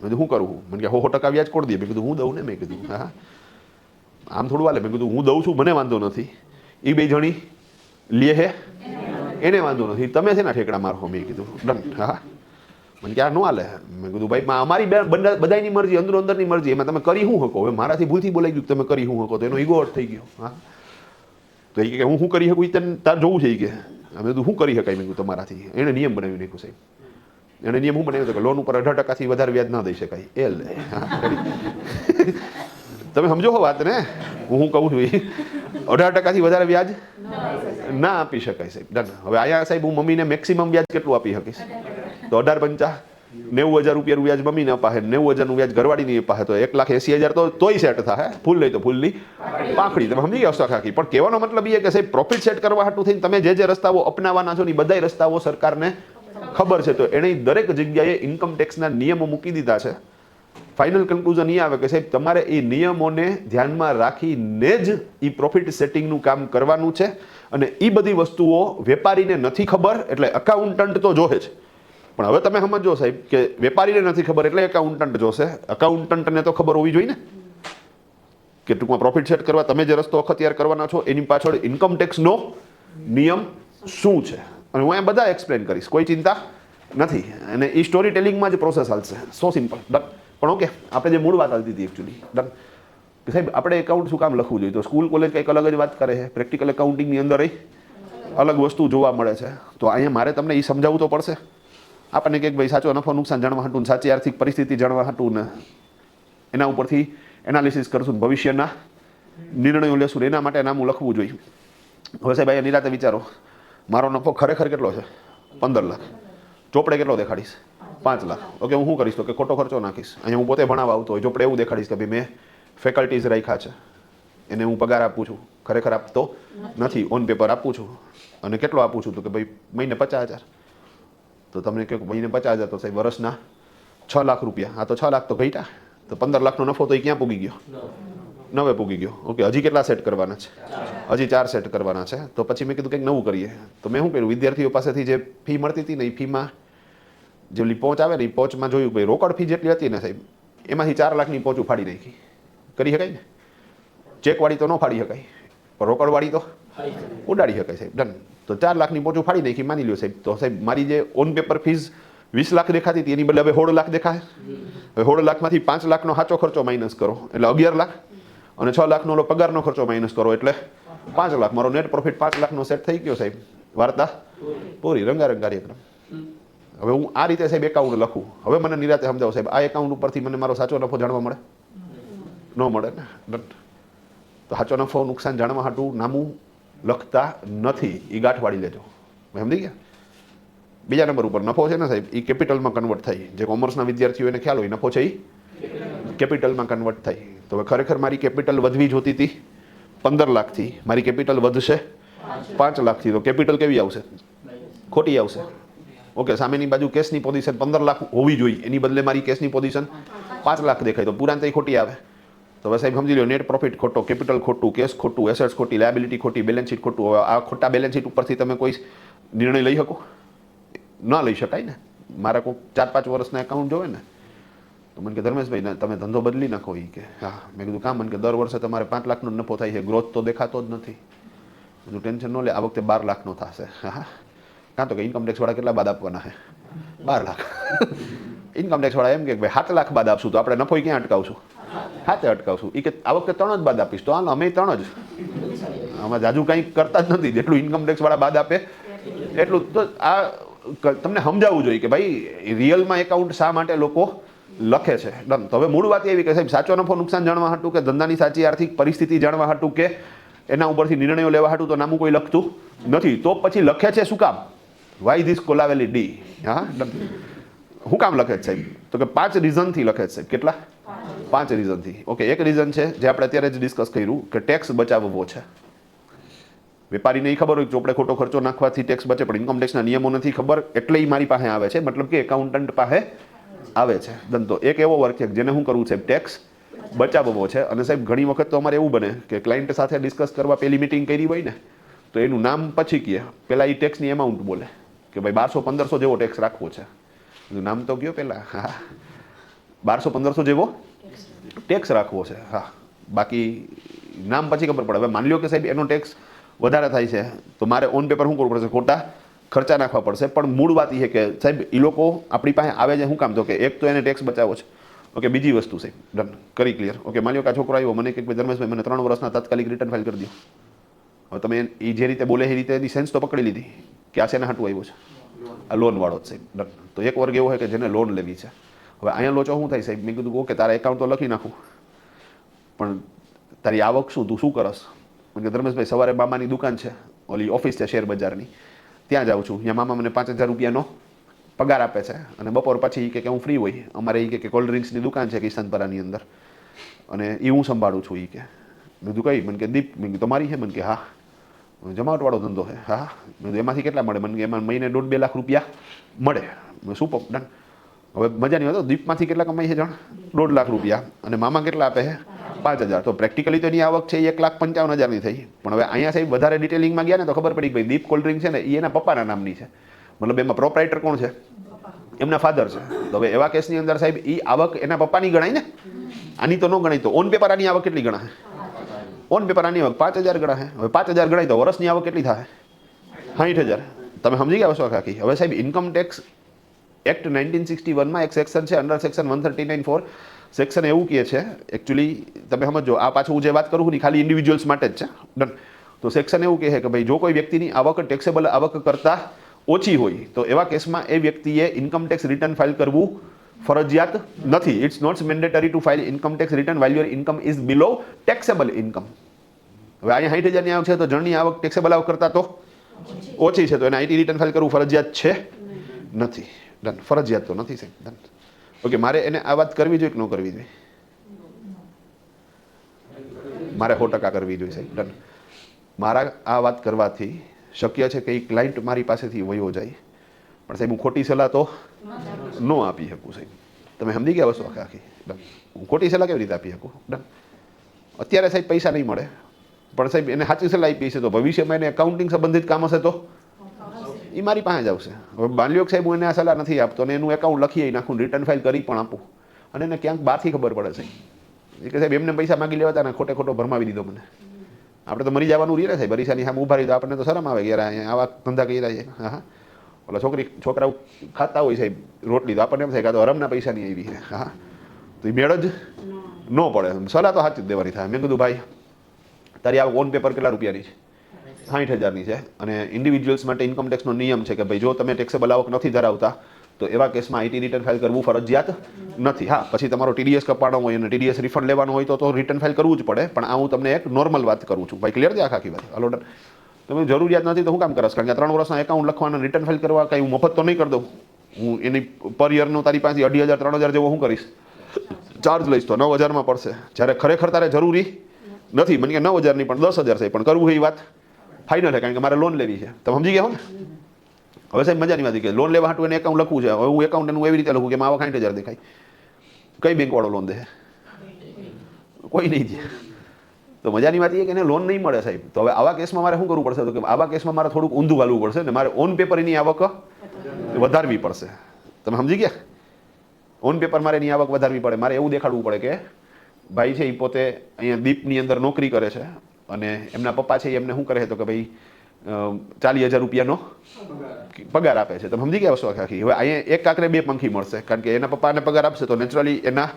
મેં કીધું શું કરું? મને કે 100% વ્યાજ કોણ દે? મેં કીધું હું દઉં ને. મેં કીધું હા આમ થોડું હાલે. મેં કીધું હું દઉં છું, મને વાંધો નથી, એ બે જણી લે હે એને વાંધો નથી, તમે છે ને ઠેકડા મારો. મેં કીધું ડન. હા મને કે આ ન હાલે. મેં કીધું ભાઈ અમારી બધાની મરજી, અંદરો અંદરની મરજી, એમાં તમે કરી શું શકો? હવે મારાથી ભૂલથી બોલાઈ ગયું તમે કરી શું શકો, તો એનો ઈગો હર્ટ થઈ ગયો. હા તો એ કે હું શું કરી શકું તને તાર જોવું છે. એ કે અમે કીધું શું કરી શકાય? મેં કીધું તમારાથી. એને નિયમ બનાવી નાખ્યું સાહેબ. એને નિયમ શું બનાવ્યો કે લોન ઉપર 18% વધારે વ્યાજ ના દઈ શકાય. એ લે તમે સમજો છો વાત ને? હું કહું છું એ 18% વધારે વ્યાજ ના આપી શકાય સાહેબ. ડન. હવે અહીંયા સાહેબ હું મમ્મીને મેક્સિમમ વ્યાજ કેટલું આપી શકીશ? તો 18 × 90,000 રૂપિયાનું વ્યાજ મમ્મીને અપાશે, 90,000નું વ્યાજ ઘરવાળીની અપાશે, તો 1,80,000 તોય સેટ થાય. ફૂલ લઈ તો ફૂલની પાંખડી. તમે સમજી ગયા ખાખી. પણ કહેવાનો મતલબ એ કે સાહેબ પ્રોફિટ સેટ કરવા હાટું થઈને તમે જે રસ્તાઓ અપનાવવાના છો ને બધા રસ્તાઓ સરકારને ખબર છે. તો એણે દરેક જગ્યાએ ઇન્કમ ટેક્સના નિયમો મૂકી દીધા છે. ફાઇનલ કન્ક્લુઝન એ આવે કે સાહેબ તમારે એ નિયમોને ધ્યાનમાં રાખીને જ એ પ્રોફિટ સેટિંગનું કામ કરવાનું છે. અને એ બધી વસ્તુઓ વેપારીને નથી ખબર એટલે એકાઉન્ટન્ટ તો જોશે જ. પણ હવે તમે સમજો સાહેબ કે વેપારીને નથી ખબર એટલે એકાઉન્ટન્ટ જોશે. એકાઉન્ટન્ટને તો ખબર હોવી જોઈએ ને કે ટૂંકમાં પ્રોફિટ સેટ કરવા તમે જે રસ્તો અખત્યાર કરવાના છો એની પાછળ ઇન્કમ ટેક્સનો નિયમ શું છે. અને હું અહીંયા બધા એક્સપ્લેન કરીશ, કોઈ ચિંતા નથી. અને એ સ્ટોરી ટેલિંગમાં જ પ્રોસેસ હાલશે. સો સિમ્પલ. ડન. પણ ઓકે, આપણે જે મૂળ વાત હાલતી હતી એકચ્યુઅલી ડન કે સાહેબ આપણે એકાઉન્ટ શું કામ લખવું જોઈએ? તો સ્કૂલ કોલેજ કંઈક અલગ જ વાત કરે છે. પ્રેક્ટિકલ એકાઉન્ટિંગની અંદર અલગ વસ્તુ જોવા મળે છે. તો અહીંયા મારે તમને એ સમજાવવું તો પડશે. આપણને કંઈક ભાઈ સાચો નફો નુકસાન જાણવા હાટું, સાચી આર્થિક પરિસ્થિતિ જાણવા હાટું ને એના ઉપરથી એનાલિસિસ કરશું, ભવિષ્યના નિર્ણયો લેશું. એના માટે નામું લખવું જોઈએ. હવે સાહેબ અહીંયા નિરાતે વિચારો, મારો નફો ખરેખર કેટલો છે? 15 લાખ. ચોપડે કેટલો દેખાડીશ? 5 લાખ. ઓકે, હું શું કરીશ તો કે ખોટો ખર્ચો નાખીશ. અહીંયા હું પોતે ભણાવવા આવતો હોય, ચોપડે એવું દેખાડીશ કે ભાઈ મેં ફેકલ્ટીઝ રાખ્યા છે, એને હું પગાર આપું છું. ખરેખર આપતો નથી, ઓન પેપર આપું છું. અને કેટલો આપું છું? તો કે ભાઈ મહિને 50,000. તો તમને કહો મહિને 50,000 તો સાહેબ વર્ષના 6 લાખ રૂપિયા. હા તો 6 લાખ તો ઘટ્યા. તો 15 લાખનો નફો તો એ ક્યાં પૂગી ગયો? 9 પૂગી ગયો. ઓકે, હજી કેટલા સેટ કરવાના છે? હજી 4 સેટ કરવાના છે. તો પછી મેં કીધું કંઈક નવું કરીએ. તો મેં શું કર્યું, વિદ્યાર્થીઓ પાસેથી જે ફી મળતી હતી ને એ ફીમાં જે પહોંચ આવે ને એ પહોંચમાં જોયું ભાઈ રોકડ ફી જેટલી હતી ને સાહેબ એમાંથી 4 લાખની પહોંચ ઉફાડી નાખી. કરી શકાય ને? ચેકવાળી તો ન ફાડી શકાય, પણ રોકડવાળી તો ઉડાડી શકાય સાહેબ. ડન. તો 4 લાખની પહોંચ ઉફાડી નાખી માની લ્યો સાહેબ. તો સાહેબ મારી જે ઓન પેપર ફીસ 20 લાખ દેખાતી હતી એની બદલે હવે 16 લાખ દેખાય. હવે 16 લાખમાંથી 5 લાખનો સાચો ખર્ચો માઇનસ કરો એટલે 11 લાખ. અને 6 લાખનો પગારનો ખર્ચો માઇનસ કરો એટલે 5 લાખ. મારો નેટ પ્રોફિટ 5 લાખનો સેટ થઈ ગયો સાહેબ. વાર્તા પૂરી. રંગારંગ કાર્યક્રમ. હવે હું આ રીતે સાહેબ એકાઉન્ટ લખું. હવે મને નિરાતે સમજાવો સાહેબ, આ એકાઉન્ટ ઉપરથી મને મારો સાચો નફો જાણવા મળે? ન મળે ને. તો સાચો નફો નુકસાન જાણવા હાટું નામું લખતા નથી. એ ગાંઠ વાળી લેજો. સમજી ગયા? બીજા નંબર ઉપર નફો છે ને સાહેબ એ કેપિટલમાં કન્વર્ટ થાય. જે કોમર્સના વિદ્યાર્થીઓને ખ્યાલ હોય નફો છે એ કેપિટલમાં કન્વર્ટ થાય. તો હવે ખરેખર મારી કેપિટલ વધવી જોતી હતી 15 લાખથી, મારી કેપિટલ વધશે 5 લાખથી. તો કેપિટલ કેવી આવશે? ખોટી આવશે. ઓકે, સામેની બાજુ કેશની પોઝિશન 15 લાખ હોવી જોઈએ, એની બદલે મારી કેશની પોઝિશન 5 લાખ દેખાય. તો પુરાંત ખોટી આવે. તો હવે સાહેબ સમજી લો, નેટ પ્રોફિટ ખોટો, કેપિટલ ખોટું, કેશ ખોટું, એસેટ્સ ખોટી, લાયબિલિટી ખોટી, બેલેન્સ શીટ ખોટું. હવે આ ખોટા બેલેન્સ શીટ ઉપરથી તમે કોઈ નિર્ણય લઈ શકો? ન લઈ શકાય ને. મારા કોઈ 4-5 વર્ષના એકાઉન્ટ જોવે ને. તો મને કે ધર્મેશભાઈ તમે ધંધો બદલી નાખો. એ કે હા. મેં કીધું કામ? મને કે દર વર્ષે તમારે 5 લાખનો નફો થાય છે, ગ્રોથ તો દેખાતો જ નથી. બધું ટેન્શન ન લે, આ વખતે 12 લાખનો થશે. હા. કાં તો કે ઇન્કમ ટેક્સ વાળા કેટલા બાદ આપવાના છે? 12 લાખ. ઇન્કમ ટેક્સ વાળા એમ કે ભાઈ 7 લાખ બાદ આપશું તો આપણે નફો ક્યાં અટકાવશું? હાથે અટકાવશું. એ કે આ વખતે 3 જ બાદ આપીશ. તો હાલ અમે 3 જ. આમાં જાજુ કંઈ કરતા જ નથી. જેટલું ઇન્કમ ટેક્સ વાળા બાદ આપે એટલું. તો આ તમને સમજાવવું જોઈએ કે ભાઈ રિયલમાં એકાઉન્ટ શા માટે લોકો લખે છે. ડન. તો હવે મૂળ વાત એવી કે સાહેબ સાચો નફો નુકસાન જાણવા હાટું કે ધંધાની સાચી આર્થિક પરિસ્થિતિ જાણવા હાટું કે એના ઉપરથી નિર્ણયો લેવા હાટું તો નામું કોઈ લખતું નથી. તો પછી લખે છે શું કામ? Why this Kolaveri Di. હા. ડન. શું કામ લખે છે સાહેબ? તો કે 5 રીઝનથી લખે છે સાહેબ. કેટલા? 5 રીઝનથી. ઓકે, એક રીઝન છે જે આપણે અત્યારે જ ડિસ્કસ કર્યું કે ટેક્સ બચાવવો છે. વેપારીને ખબર હોય ચોપડે ખોટો ખર્ચો નાખવાથી ટેક્સ બચે, પણ ઇન્કમ ટેક્સના નિયમો નથી ખબર એટલે મારી પાસે આવે છે. મતલબ કે એકાઉન્ટન્ટ પાસે આવે છે. ધંધો એક એવો વર્ક છે જેને શું કરવું છે? ટેક્સ બચાવવો છે. અને સાહેબ ઘણી વખત તો અમારે એવું બને કે ક્લાયન્ટ સાથે ડિસ્કસ કરવા પહેલી મિટિંગ કરી હોય ને તો એનું નામ પછી કહે, પહેલાં એ ટેક્સની એમાઉન્ટ બોલે કે ભાઈ 1200-1500 જેવો ટેક્સ રાખવો છે. નામ તો ગયો પહેલાં. હા. 1200-1500 જેવો ટેક્સ રાખવો છે. હા, બાકી નામ પછી ખબર પડે. હવે માની લો કે સાહેબ એનો ટેક્સ વધારે થાય છે તો મારે ઓન પેપર શું કરવું પડશે? ખોટા ખર્ચા નાખવા પડશે. પણ મૂળ વાત એ છે કે સાહેબ એ લોકો આપણી પાસે આવે છે શું કામ? તો કે એક તો એને ટેક્સ બચાવો છે. ઓકે, બીજી વસ્તુ સાહેબ ડન કરી ક્લિયર. ઓકે, માની લો કે આ છોકરો આવ્યો મને કે ધર્મેશભાઈ મને 3 વર્ષના તાત્કાલિક રિટર્ન ફાઇલ કરી દો. હવે તમે એ જે રીતે બોલે એ રીતે એની સેન્સ તો પકડી લીધી કે આ શેના હાટું આવ્યો છે? આ લોનવાળો જ સાહેબ ડન. તો એક વર્ગ એવો હોય કે જેને લોન લેવી છે. હવે અહીંયા લોચો શું થાય સાહેબ? મેં કીધું ઓકે તારા એકાઉન્ટ તો લખી નાખું, પણ તારી આવક શું? તું શું કરસ? કે ધર્મેશભાઈ સવારે મામાની દુકાન છે, ઓલી ઓફિસ છે શેર બજારની, ત્યાં જાઉં છું. ત્યાં મામા મને 5000 રૂપિયાનો પગાર આપે છે અને બપોર પછી કે હું ફ્રી હોય અમારે એ કે કોલ્ડ ડ્રિંક્સની દુકાન છે કિશનપરાની અંદર અને એ હું સંભાળું છું. એ કે મેં કીધું કઈ? મને કે દીપ. મેં કીધું તમારી છે? મને કે હા. જમાવટવાળો ધંધો છે. હા. મેં કીધું એમાંથી કેટલા મળે? મને કે એમાં મહિને 1.5-2 લાખ રૂપિયા મળે. મેં શું ડન. હવે મજા નહીં હતો. દીપમાંથી કેટલા કમાઈ છે જણ? 1.5 લાખ રૂપિયા. અને મામા કેટલા આપે છે? 5000. તો પ્રેક્ટિકલી તો એની આવક છે 1,55,000ની થઈ. પણ હવે અહીંયા સાહેબ વધારે ડિટેલિંગમાં ગયા ને તો ખબર પડી કે ભાઈ દીપ કોલ્ડ ડ્રિંક છે ને એ એના પપ્પાના નામની છે. મતલબ એમાં પ્રોપરાઇટર કોણ છે? એમના ફાધર છે. તો હવે એવા કેસની અંદર સાહેબ એ આવક એના પપ્પાની ગણાય ને? આની તો ન ગણાય. તો ઓન પેપર આની આવક કેટલી ગણાય? ઓન પેપર આની આવક 5000 ગણાય. હવે 5000 ગણાય તો વર્ષની આવક કેટલી થાય? 60000. તમે સમજી ગયા વસ્તુ આખી? હવે સાહેબ ઇન્કમ ટેક્સ એક્ટ 1961માં એક સેક્શન છે અંડર સેક્શન 139(4). સેક્શન એવું કહે છે એકચ્યુઅલી તમે સમજો, આ પાછું હું જે વાત કરું છું ને ખાલી ઇન્ડિવિજ્યુઅલ્સ માટે જ છે ડન. તો સેક્શન એવું કહે કે ભાઈ જો કોઈ વ્યક્તિની આવક ટેક્સેબલ આવક કરતાં ઓછી હોય તો એવા કેસમાં એ વ્યક્તિએ ઇન્કમ ટેક્સ રિટર્ન ફાઇલ કરવું ફરજિયાત નથી. It's not mandatory to file income tax return while your income is below taxable income. હવે અહીંયા 60000ની આવક છે તો જણની આવક ટેક્સેબલ આવક કરતાં તો ઓછી છે તો એને આઈટી રિટર્ન ફાઇલ કરવું ફરજિયાત છે નથી. ડન. ફરજિયાત તો નથી સાહેબ. ડન. ઓકે, મારે એને આ વાત કરવી જોઈએ કે ન કરવી જોઈએ? મારે 100% કરવી જોઈએ સાહેબ. ડન. મારા આ વાત કરવાથી શક્ય છે કે એ ક્લાયન્ટ મારી પાસેથી વયો જાય, પણ સાહેબ હું ખોટી સલાહ તો ન આપી શકું સાહેબ. તમે સમજી ગયા વસ્તુ આખી? ડન. હું ખોટી સલાહ કેવી રીતે આપી શકું? ડન. અત્યારે સાહેબ પૈસા નહીં મળે પણ સાહેબ એને સાચી સલાહ આપી છે તો ભવિષ્યમાં એને એકાઉન્ટિંગ સંબંધિત કામ હશે તો એ મારી પાસે જ આવશે. હવે માની લો કે સાહેબ હું એને આ સલાહ નથી આપતો અને એનું એકાઉન્ટ લખી નાખું, રિટર્ન ફાઇલ કરી પણ આપું અને એને ક્યાંક બહારથી ખબર પડે સાહેબ એ કે સાહેબ એમને પૈસા માગી લેવા હતા ને ખોટો ભરમાવી દીધો મને. આપણે તો મરી જવાનું રહીએ ને સાહેબ, અરીસાની સામે ઉભા રહી તો આપણને તો શરમ આવે કે યાર અહીંયા આવા ધંધા કરી રહ્યા છે. હા, ઓલા છોકરાઓ ખાતા હોય સાહેબ રોટલી તો આપણને એમ થાય કે આ તો હરમના પૈસાની આવી છે. હા, તો એ મેળ જ ન પડે. સલાહ તો સાચી જ દેવાની થાય. મેં કીધું ભાઈ તારી આ ઓન પેપર કેટલા રૂપિયાની છે? 60000ની છે. અને ઇન્ડિવિજ્યુઅલ્સ માટે ઇન્કમ ટેક્સનો નિયમ છે કે ભાઈ જો તમે ટેક્સેબલ આવક નથી ધરાવતા તો એવા કેસમાં આઈટી રિટર્ન ફાઇલ કરવું ફરજિયાત નથી. હા, પછી તમારો ટીડીએસ કપાવાનો હોય અને ટીડીએસ રિફંડ લેવાનો હોય તો રિટર્ન ફાઇલ કરવું જ પડે. પણ આ હું તમને એક નોર્મલ વાત કરું છું ભાઈ. ક્લિયર છે આખી વાત? Hello done. તમે જરૂરિયાત નથી તો હું કામ કરશ? કારણ કે 3 વર્ષના એકાઉન્ટ લખવાના રિટર્ન ફાઇલ કરવા કંઈ હું મફત તો નહીં કરી દઉં. હું એની પર યરનું તારી પાસે 2,500-3,000 જેવો હું કરીશ ચાર્જ લઈશ તો 9,000માં પડશે. જ્યારે ખરેખર તારે જરૂરી નથી. મને કે 9,000 નહીં પણ 10,000 છે પણ કરવું એ વાત ફાઇનલ છે કારણ કે મારે લોન લેવી છે. તમે સમજી ગયા હો ને? હવે સાહેબ મજાની વાત કે લોન લેવા હાટું એને એકાઉન્ટ લખવું છે. હવે હું એકાઉન્ટ એનું એવી રીતે લખું કે આવા 60,000 દેખાય. કઈ બેંકવાળો લોન દે? કોઈ નહીં દે. તો મજાની વાત એ કે એને લોન નહીં મળે સાહેબ. તો હવે આવા કેસમાં મારે શું કરવું પડશે? તો કે આવા કેસમાં મારે થોડુંક ઊંધું ગાલવું પડશે ને મારે ઓન પેપર એની આવક વધારવી પડશે. તમે સમજી ગયા? ઓન પેપર મારે એની આવક વધારવી પડે. મારે એવું દેખાડવું પડે કે ભાઈ છે એ પોતે અહીંયા દીપની અંદર નોકરી કરે છે અને એમના પપ્પા છે એમને શું કરે છે તો કે ભાઈ 40,000 રૂપિયાનો પગાર આપે છે. તમે સમજી ગયા વસ્તુ આખી? હવે અહીંયા એક કાંકરે 2 પંખી મળશે કારણ કે એના પપ્પાને પગાર આપશે તો નેચરલી એના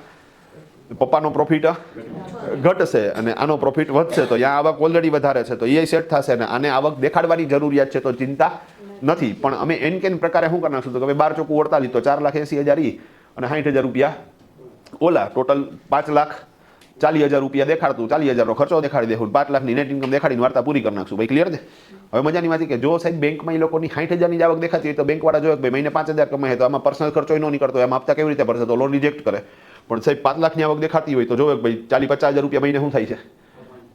પપ્પાનો પ્રોફિટ ઘટશે અને આનો પ્રોફિટ વધશે તો ત્યાં આવક ઓલરેડી વધારે છે તો એ સેટ થશે અને આને આવક દેખાડવાની જરૂરિયાત છે તો ચિંતા નથી. પણ અમે એન કેન પ્રકારે શું કરી નાખશું તો કે 12 ચોખ્ખું 48 તો 4,80,000 અને 60,000 રૂપિયા ઓલા ટોટલ 5,40,000 રૂપિયા દેખાડતું 40,000નો ખર્ચો દેખાડી દેવું 5 લાખની નેટ ઇન્કમ દેખાડીને વાર્તા પૂરી કરી નાખશું. ભાઈ ક્લિયર છે? હવે મજાની વાત કે જો સાહેબ બેંકમાં એ લોકોની 60,000ની જ આવક દેખાતી હોય તો બેંકવાળા જોવે કે ભાઈ મહિને 5,000 કમાય તો આમાં પર્સનલ ખર્ચો ન નીકળતો એમ આપતા કેવી રીતે ભરશે તો લોન રિજેક્ટ કરે. પણ સાહેબ 5 લાખની આવક દેખાતી હોય તો જોવે કે ભાઈ 40-50,000 રૂપિયા મહિને શું થાય છે?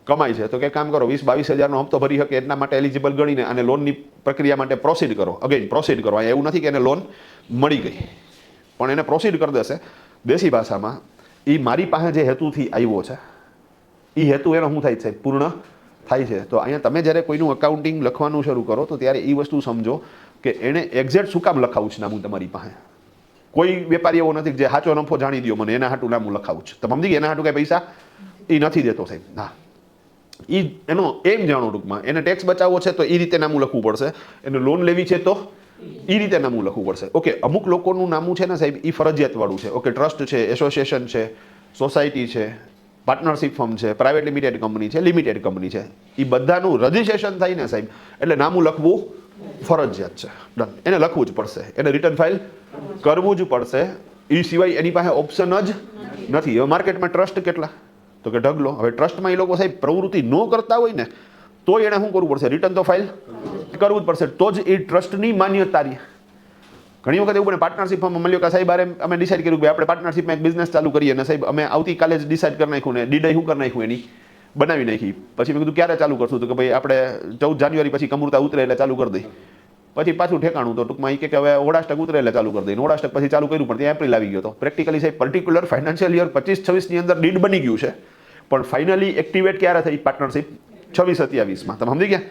કમાય છે. તો કે કામ કરો 20-22,000નો હપ્તો ભરી શકે એટલા માટે એલિજિબલ ગણીને અને લોનની પ્રક્રિયા માટે પ્રોસીડ કરો. અગેન પ્રોસીડ કરો. એવું નથી કે એને લોન મળી ગઈ પણ એને પ્રોસીડ કરી દેશે. દેશી ભાષામાં એ મારી પાસે જે હેતુથી આવ્યો છે એ હેતુ એનો શું થાય છે? પૂર્ણ થાય છે. તો અહીંયા તમે જ્યારે કોઈનું અકાઉન્ટિંગ લખવાનું શરૂ કરો તો ત્યારે એ વસ્તુ સમજો કે એણે એક્ઝેક્ટ શું કામ લખાવું છે નામું તમારી પાસે. કોઈ વેપારી એવો નથી જે સાચો નફો જાણી દો મને એના હાટું નામું લખાવું છે. તમે સમજી ગયા એના હાટું કઈ પૈસા એ નથી દેતો સાહેબ. હા, એ એનો એમ જાણો ટૂંકમાં એને ટેક્સ બચાવવો છે તો એ રીતે નામું લખવું પડશે, એને લોન લેવી છે તો એ રીતે નામું લખવું પડશે. ઓકે, અમુક લોકોનું નામું છે ને સાહેબ એ ફરજિયાતવાળું છે. ઓકે, ટ્રસ્ટ છે, એસોસિએશન છે, સોસાયટી છે, પાર્ટનરશિપ ફર્મ છે, પ્રાઇવેટ લિમિટેડ કંપની છે, લિમિટેડ કંપની છે, એ બધાનું રજિસ્ટ્રેશન થાય ને સાહેબ એટલે નામું લખવું ફરજિયાત છે. ડન, એને લખવું જ પડશે, એને રિટર્ન ફાઇલ કરવું જ પડશે. એ સિવાય એની પાસે ઓપ્શન જ નથી. હવે માર્કેટમાં ટ્રસ્ટ કેટલા તો કે ઢગલો. હવે ટ્રસ્ટમાં એ લોકો સાહેબ પ્રવૃત્તિ ન કરતા હોય ને તો એને શું કરવું પડશે? રિટર્ન તો ફાઇલ કરવું જ પડશે, તો જ એ ટ્રસ્ટની માન્યતા રહે. ઘણી વખત એવું બને પાર્ટનરશિપમાં મળ્યો કે સાહેબ અમે ડિસાઇડ કર્યું કે આપણે પાર્ટનરશિપમાં એક બિઝનેસ ચાલુ કરીએ અને સાહેબ અમે આવતીકાલે જ ડિસાઇડ કરી નાખ્યું ને ડીડાઈ શું કરી નાખ્યું એની બનાવી નાખી. પછી મેં કીધું ક્યારે ચાલુ કરશું? તો કે ભાઈ આપણે 14 જાન્યુઆરી પછી કમૃતા ઉતરે એટલે ચાલુ કરી દઈ. પછી પાછું ઠેકાણું તો ટૂંકમાં એ કે હવે ઓડાસ્ટક ઉતરે એટલે ચાલુ કરી દઈ. ઓડાસ્ટક પછી ચાલુ કર્યું પણ ત્યાં એપ્રિલ આવી ગયો. તો પ્રેક્ટિકલી સાહેબ પર્ટિક્યુલર ફાઇનાન્શિયલ યર 25-26ની અંદર ડીડ બની ગયું છે પણ ફાઇનલી એક્ટિવેટ ક્યારે થઈ પાર્ટનરશિપ? 26-27માં. તમે સમજી ગયા?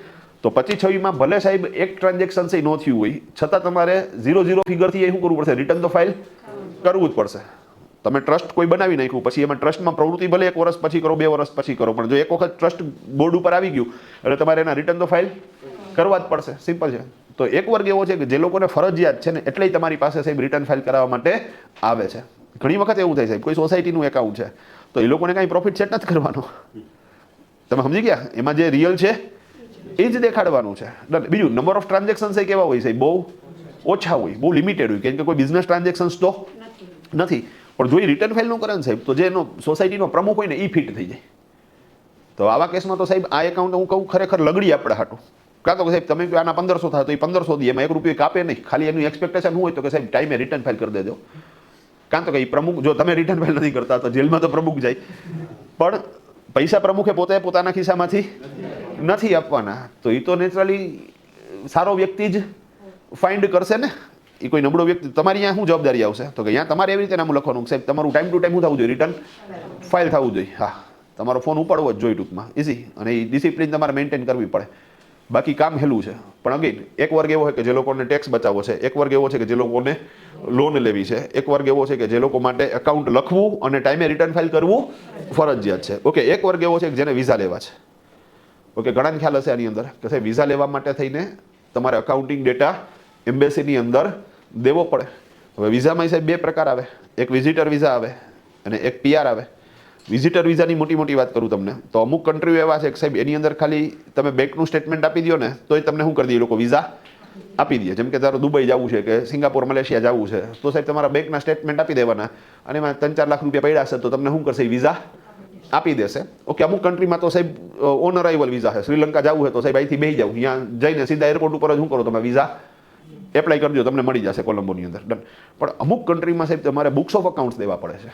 તો 25-26માં ભલે સાહેબ એક ટ્રાન્ઝેક્શન છે ન થયું હોય છતાં તમારે 0-0 ફિગરથી એ શું કરવું પડશે? રિટર્ન તો ફાઇલ કરવું જ પડશે. તમે ટ્રસ્ટ કોઈ બનાવી નાખ્યું પછી એમાં ટ્રસ્ટમાં પ્રવૃત્તિ ભલે 1 વર્ષ પછી કરો, 2 વર્ષ પછી કરો, પણ જો એક વખત ટ્રસ્ટ બોર્ડ ઉપર આવી ગયું એટલે તમારે એના રિટર્ન તો ફાઇલ કરવા જ પડશે. સિમ્પલ છે. તો એક વર્ગ એવો છે કે જે લોકોને ફરજિયાત છે ને એટલે તમારી પાસે સાહેબ રિટર્ન ફાઇલ કરાવવા માટે આવે છે. ઘણી વખત એવું થાય સાહેબ કોઈ સોસાયટીનું એકાઉન્ટ છે તો એ લોકોને કાંઈ પ્રોફિટ સેટ નથી કરવાનો. તમે સમજી ગયા? એમાં જે રિયલ છે એ જ દેખાડવાનું છે. બીજું નંબર ઓફ ટ્રાન્ઝેક્શન છે કેવા હોય છે? બહુ ઓછા હોય, બહુ લિમિટેડ હોય, કેમ કે કોઈ બિઝનેસ ટ્રાન્ઝેક્શન્સ તો નથી. પણ જો એ રિટર્ન ફાઇલ ન કરે ને સાહેબ તો જે એનો સોસાયટીનો પ્રમુખ હોય ને એ ફિટ થઈ જાય. તો આવા કેસમાં તો સાહેબ આ એકાઉન્ટ હું કહું ખરેખર લગડી આપણે હાટું. કાં તો સાહેબ તમે આના 1500 થાય તો એ 1500 દે, એમાં 1 રૂપિયો કાપે નહીં. ખાલી એનું એક્સપેક્ટેશન શું હોય તો કે સાહેબ ટાઈમે રિટર્ન ફાઇલ કરી દેજો. કાં તો કે પ્રમુખ જો તમે રિટર્ન ફાઇલ નથી કરતા તો જેલમાં તો પ્રમુખ જાય, પણ પૈસા પ્રમુખે પોતે પોતાના ખિસ્સામાંથી નથી આપવાના. તો એ તો નેચરલી સારો વ્યક્તિ જ ફાઇન્ડ કરશે ને. એ કોઈ નબળો વ્યક્તિ તમારી અહીંયા શું જવાબદારી આવશે? તો કે અહીંયા તમારે એવી રીતે નામ લખવાનું સાહેબ તમારું ટાઈમ ટુ ટાઈમ શું થવું જોઈએ? રિટર્ન ફાઇલ થવું જોઈએ. હા, તમારો ફોન ઉપાડવો જ જોઈએ ટૂંકમાં, ઇઝી. અને એ ડિસિપ્લિન તમારે મેન્ટેન કરવી પડે. બાકી કામ હેલું છે. પણ અગેન એક વર્ગ એવો છે કે જે લોકોને ટેક્સ બચાવવો છે, એક વર્ગ એવો છે કે જે લોકોને લોન લેવી છે, એક વર્ગ એવો છે કે જે લોકો માટે એકાઉન્ટ લખવું અને ટાઈમે રિટર્ન ફાઇલ કરવું ફરજિયાત છે. ઓકે, એક વર્ગ એવો છે કે જેને વિઝા લેવા છે. ઓકે, ઘણાને ખ્યાલ હશે આની અંદર કે સાહેબ વિઝા લેવા માટે થઈને તમારે અકાઉન્ટિંગ ડેટા એમ્બેસીની અંદર દેવો પડે. હવે વિઝામાં સાહેબ 2 પ્રકાર આવે, એક વિઝિટર વિઝા આવે અને એક PR આવે. વિઝિટર વિઝાની મોટી વાત કરું તમને તો અમુક કન્ટ્રીઓ એવા છે કે સાહેબ એની અંદર ખાલી તમે બેંકનું સ્ટેટમેન્ટ આપી દો ને તો તમને શું કરી દે? એ લોકો વિઝા આપી દે. જેમ કે તારો દુબઈ જવું છે કે સિંગાપોર, મલેશિયા જવું છે તો સાહેબ તમારા બેંકના સ્ટેટમેન્ટ આપી દેવાના અને એમાં 3-4 લાખ રૂપિયા પડ્યા હશે તો તમને શું કરશે? વિઝા આપી દેશે. ઓકે, અમુક કન્ટ્રીમાં તો સાહેબ ઓન અરાઇવલ વિઝા છે. શ્રીલંકા જવું હોય તો સાહેબ અહીંથી બેસી જાવ, ત્યાં જઈને સીધા એરપોર્ટ ઉપર જ શું કરો? તમે વિઝા એપ્લાય કરી દો, તમને મળી જશે કોલંબોની અંદર. ડન. પણ અમુક કન્ટ્રીમાં સાહેબ તમારે બુક્સ ઓફ અકાઉન્ટ્સ દેવા પડે છે.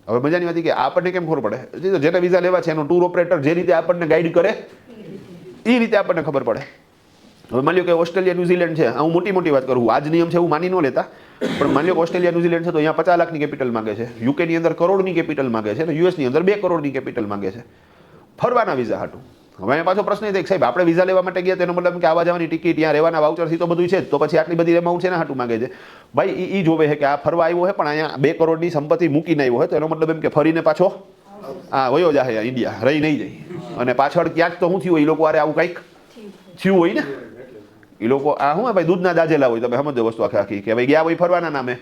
હવે મજાની વાત કે આપણને કેમ ખબર પડે? જેને વિઝા લેવા છે એનો ટૂર ઓપરેટર જે રીતે આપણને ગાઈડ કરે એ રીતે આપણને ખબર પડે. હવે માની લો કે ઓસ્ટ્રેલિયા, ન્યુઝીલેન્ડ છે, હું મોટી વાત કરું, આ જ નિયમ છે એવું માની ન લેતા, પણ માની લો કે ઓસ્ટ્રેલિયા, ન્યુઝીલેન્ડ છે તો અહીંયા 50 લાખની કેપિટલ માંગે છે, યુકેની અંદર કરોડની કેપિટલ માંગે છે અને યુએસની અંદર 2 કરોડની કેપિટલ માંગે છે ફરવાના વિઝા હાટું. હવે અહીંયા પાછો પ્રશ્ન એ થાય કે સાહેબ આપણે વિઝા લેવા માટે ગયા તેનો મતલબ કે આવવા જવાની ટિકિટ, ત્યાં રહેવાના વાઉચરથી તો બધું છે, તો પછી આટલી બધી એમાઉન્ટ છે ને હાટું માંગે છે. ભાઈ એ જોવે છે કે આ ફરવા આવ્યો છે પણ અહીંયા 2 કરોડની સંપત્તિ મૂકીને આવ્યો હોય તો એનો મતલબ એમ કે ફરીને પાછો વયો જાય ઇન્ડિયા, રહી નહીં જાય અને પાછળ ક્યાંક તો શું થયું હોય? એ લોકો આરે આવું કંઈક થયું હોય ને. એ લોકો આ શું ભાઈ દૂધના દાજેલા હોય, તમે સમજો વસ્તુ આખી કે ભાઈ ગયા હોય ફરવાના નામે